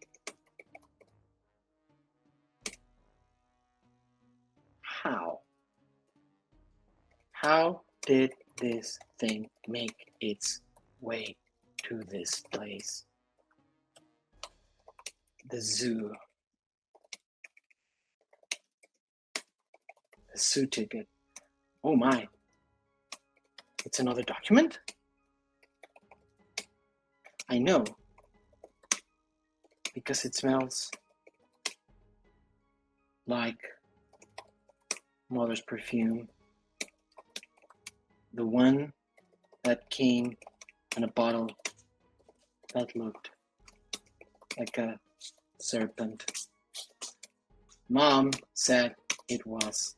How? How did this thing make its way to this place? The zoo. The zoo ticket. Oh my. It's another document? I know. Because it smells like mother's perfume. The one that came in a bottle that looked like a serpent. Mom said it was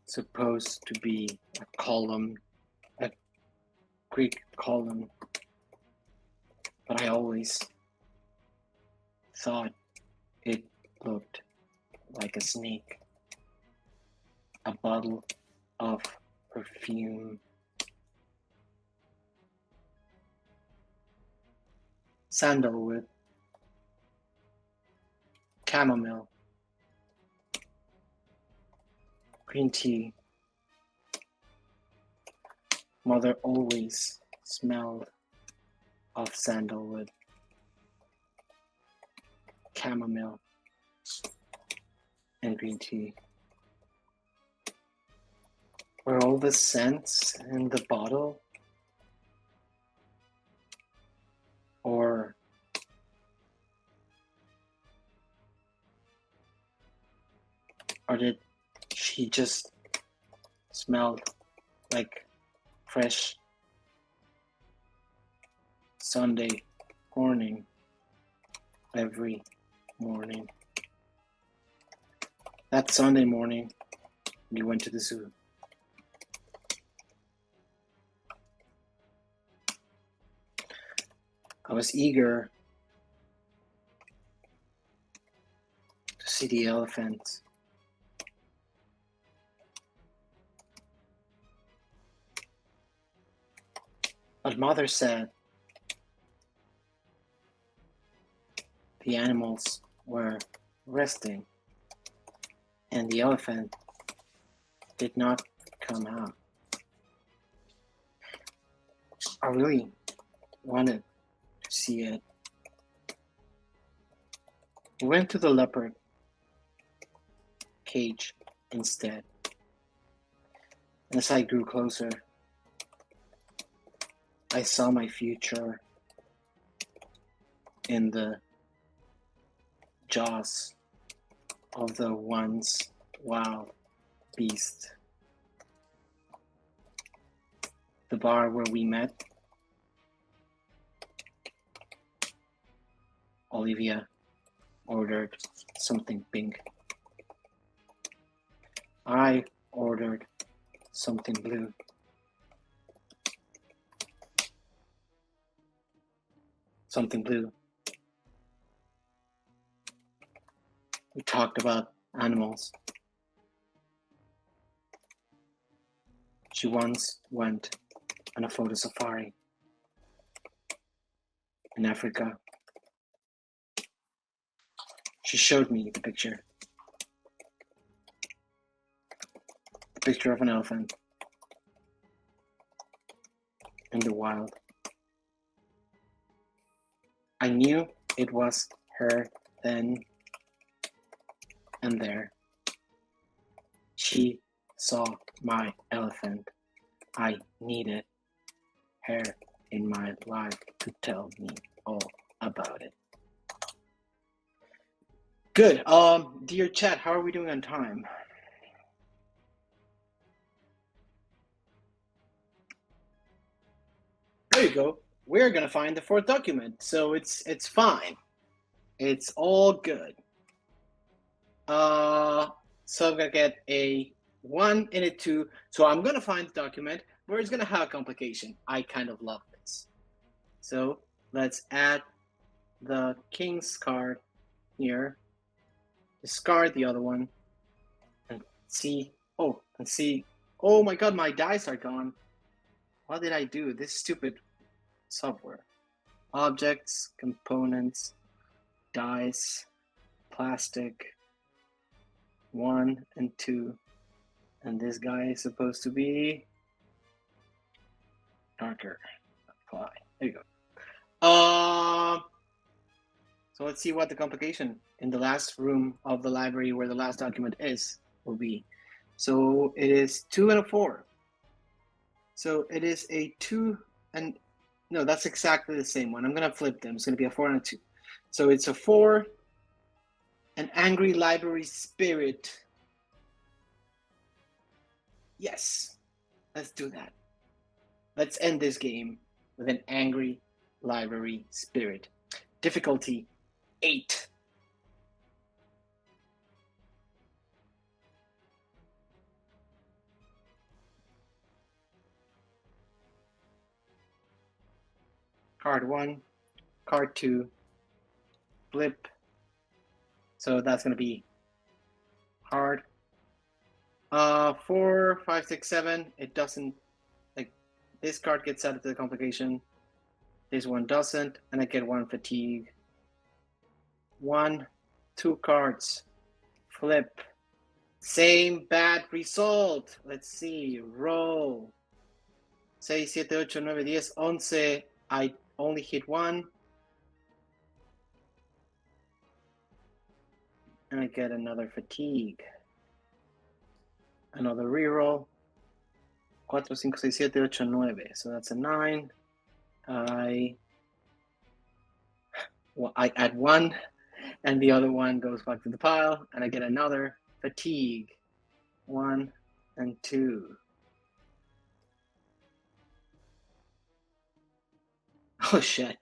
supposed to be a column, a Greek column, but I always thought it looked like a snake. A bottle of perfume. Sandalwood. Chamomile. Green tea. Mother always smelled of sandalwood. Chamomile. And green tea. Were all the scents in the bottle? Or did she just smell like fresh Sunday morning every morning? That Sunday morning, we went to the zoo. I was eager to see the elephants. But Mother said the animals were resting and the elephant did not come out. I really wanted to see it. We went to the leopard cage instead. And as I grew closer, I saw my future in the jaws of the once wild beast. The bar where we met, Olivia ordered something pink. I ordered something blue. Something blue. We talked about animals. She once went on a photo safari in Africa. She showed me the picture. The picture of an elephant in the wild. I knew it was her then and there. She saw my elephant. I needed her in my life to tell me all about it. Good. Dear chat, how are we doing on time? There you go. We're gonna find the fourth document, so it's fine. It's all good. So I'm gonna get a 1 and a 2. So I'm gonna find the document where it's gonna have a complication. I kind of love this. So let's add the king's card here. Discard the other one and see. Oh, and see. Oh my god, my dice are gone. What did I do? This stupid software. Objects, components, dice, plastic, 1 and 2. And this guy is supposed to be darker. Apply. There you go. So let's see what the complication in the last room of the library where the last document will be. So it is 2 and a 4. So it is a 2 and no, that's exactly the same one. I'm gonna flip them. It's gonna be a 4 and a 2. So it's a 4, an angry library spirit. Yes, let's do that. Let's end this game with an angry library spirit. Difficulty 8. Card 1, card 2, flip. So that's going to be hard. 4, 5, 6, 7. It doesn't, like, this card gets added to the complication. This one doesn't, and I get 1 fatigue. 1, 2 cards. Flip. Same bad result. Let's see. Roll. 6, 7, 8, 9, 10, 11. I only hit 1. And I get another fatigue. Another reroll. 4, 5, 6, 7, 8, 9. So that's a 9. I add 1, and the other one goes back to the pile, and I get another fatigue. 1 and 2. Oh shit.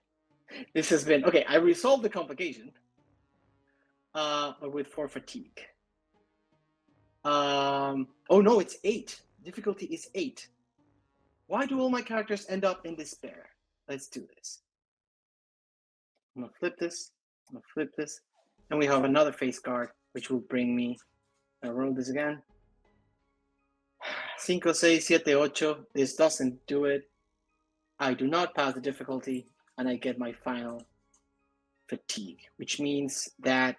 This has been okay. I resolved the complication. But with 4 fatigue. Oh no, it's 8. Difficulty is 8. Why do all my characters end up in despair? Let's do this. I'm gonna flip this. I'm gonna flip this. And we have another face card, which will bring me. I'll roll this again. 5, 6, 7, 8. This doesn't do it. I do not pass the difficulty, and I get my final fatigue, which means that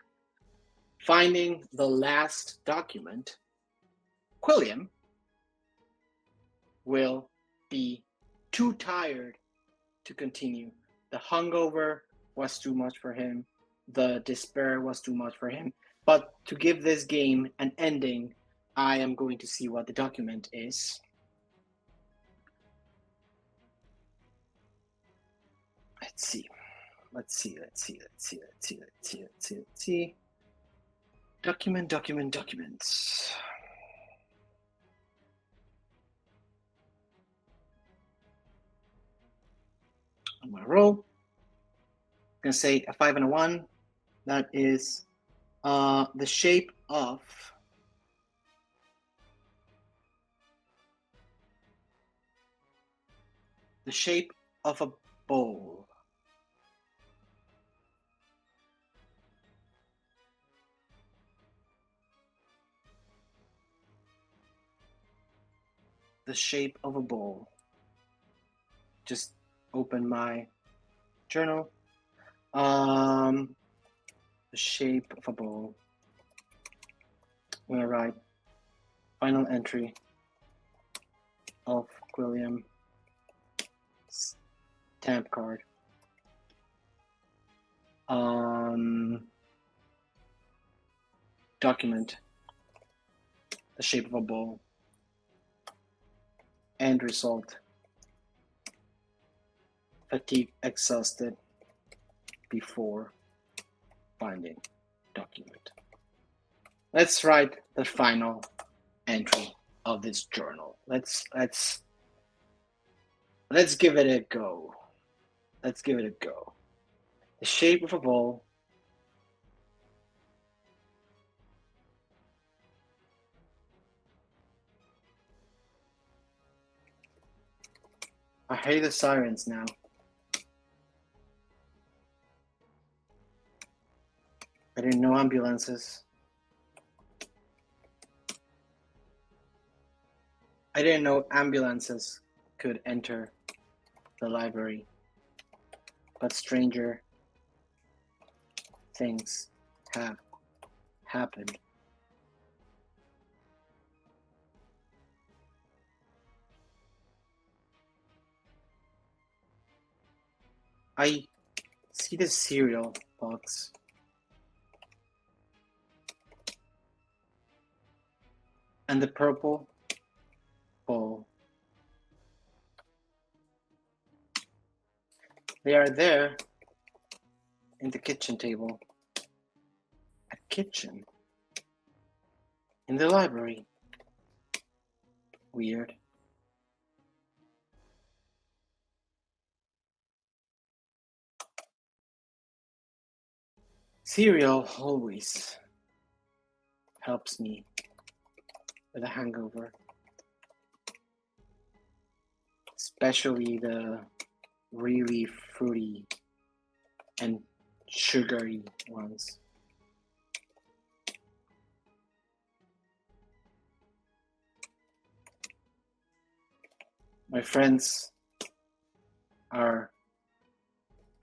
finding the last document, Quilliam will be too tired to continue. The hungover was too much for him. The despair was too much for him. But to give this game an ending, I am going to see what the document is. Let's see. Documents. On my roll, I'm gonna say a 5 and a 1. That is the shape of a bowl. The shape of a bowl. Just open my journal. The shape of a bowl. I'm gonna write final entry of Quilliam stamp card. Document. The shape of a bowl. End result. Fatigue, exhausted before binding document. Let's write the final entry of this journal. Let's give it a go. Let's give it a go. The shape of a ball. I hate the sirens now. I didn't know ambulances. I didn't know ambulances could enter the library. But stranger things have happened. I see the cereal box. And the purple bowl. They are there in the kitchen table. A kitchen in the library. Weird. Cereal always helps me with a hangover, especially the really fruity and sugary ones. My friends are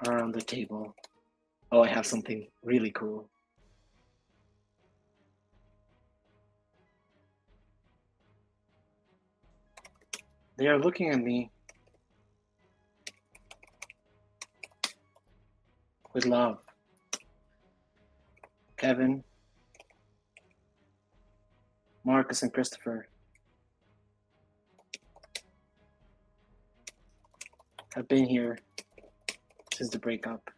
around the table. Oh, I have something really cool. They are looking at me with love. Kevin, Marcus, and Christopher have been here since the breakup.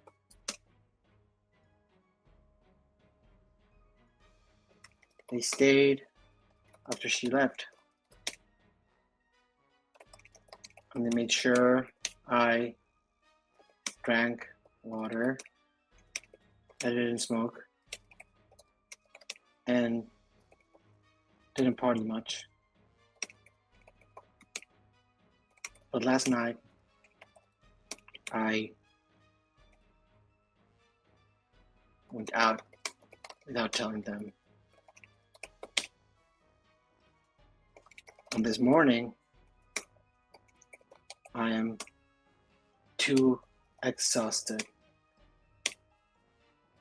They stayed after she left. And they made sure I drank water, I didn't smoke, and didn't party much. But last night, I went out without telling them. And this morning, I am too exhausted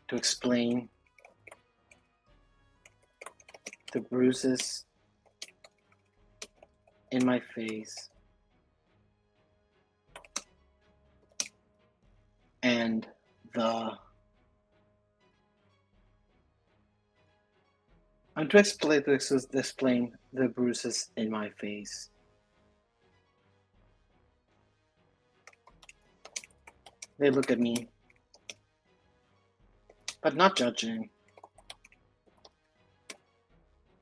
to explain the bruises in my face and I'm to explain the bruises in my face. They look at me, but not judging.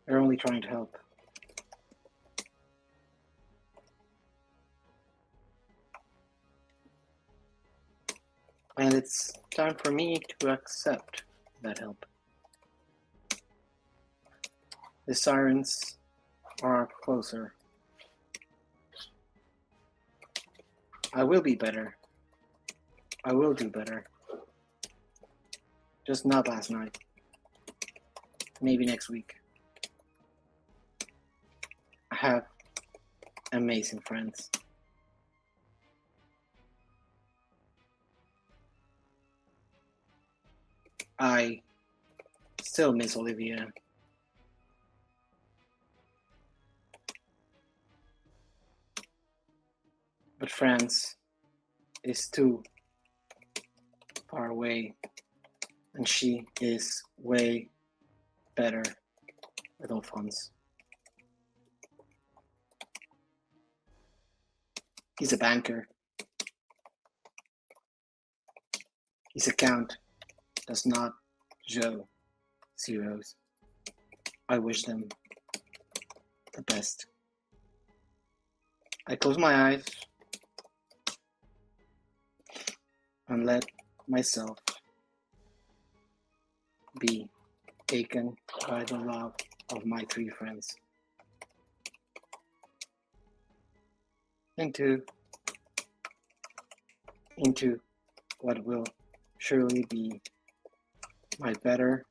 They're only trying to help. And it's time for me to accept that help. The sirens are closer. I will be better. I will do better. Just not last night. Maybe next week. I have amazing friends. I still miss Olivia. But France is too far away, and she is way better with Alphonse. He's a banker. His account does not show zeros. I wish them the best. I close my eyes and let myself be taken by the love of my three friends into what will surely be my better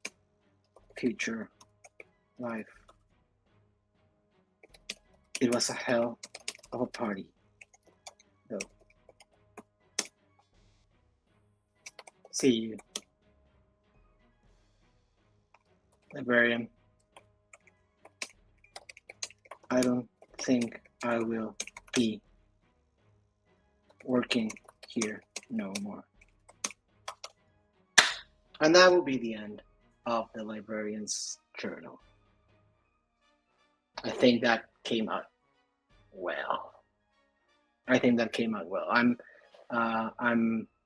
future life. It was a hell of a party, though. See you, Librarian. I don't think I will be working here no more. And that will be the end of the Librarian's Journal. I think that came out well. I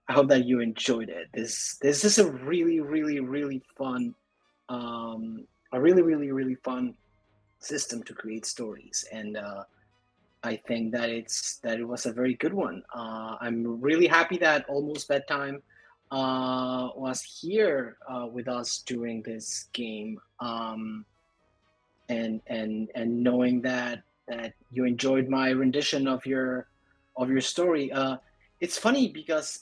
hope that you enjoyed it. This is a really fun, a really fun system to create stories, and I think that it was a very good one. I'm really happy that Almost Bedtime was here with us during this game, and knowing that you enjoyed my rendition of your story. It's funny because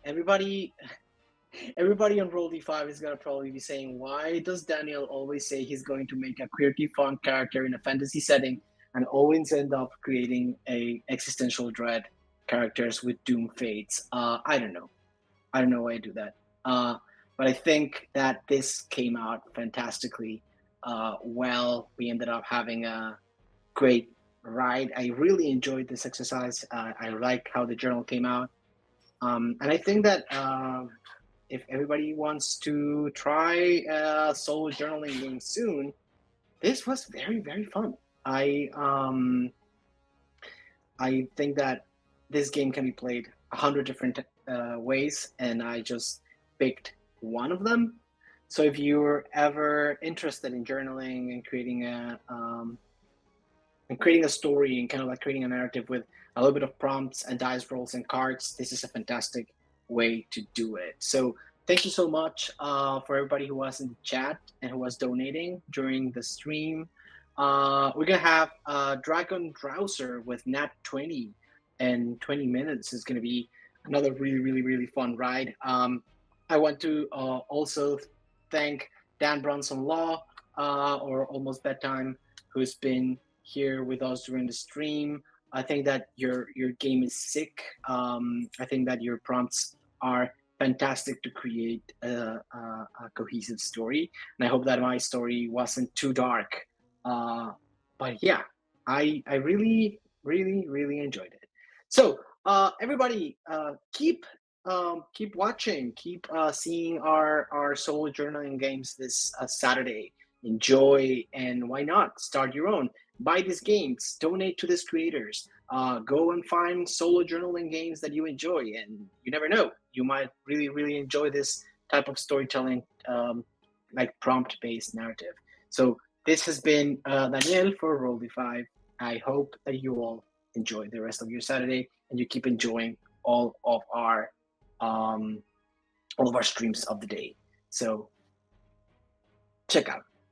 everybody on Roll-D5 is gonna probably be saying, why does Daniel always say he's going to make a quirky, fun character in a fantasy setting and always end up creating a existential dread characters with doom fates? I don't know why I do that. But I think that this came out fantastically well. We ended up having a great ride. I really enjoyed this exercise. I like how the journal came out. And I think that if everybody wants to try a solo journaling game soon, this was very fun. I think that this game can be played 100 different ways, and I just picked one of them. So if you're ever interested in journaling and creating a story and kind of like creating a narrative with a little bit of prompts and dice rolls and cards, this is a fantastic way to do it. So thank you so much for everybody who was in the chat and who was donating during the stream. We're gonna have Dragon Drowser with Nat 20 and 20 minutes is gonna be another really fun ride. I want to also thank Dan Bronson Law or Almost Bedtime, who's been here with us during the stream. I think that your game is sick. I think that your prompts are fantastic to create a cohesive story, and I hope that my story wasn't too dark. But yeah, I really enjoyed it. So everybody, keep watching, keep seeing our solo journaling games this Saturday. Enjoy, and why not start your own? Buy these games, donate to these creators, go and find solo journaling games that you enjoy, and you never know, you might really enjoy this type of storytelling, like prompt-based narrative. So this has been Daniel for Roll-D5. I hope that you all enjoy the rest of your Saturday and you keep enjoying all of our streams of the day. So check out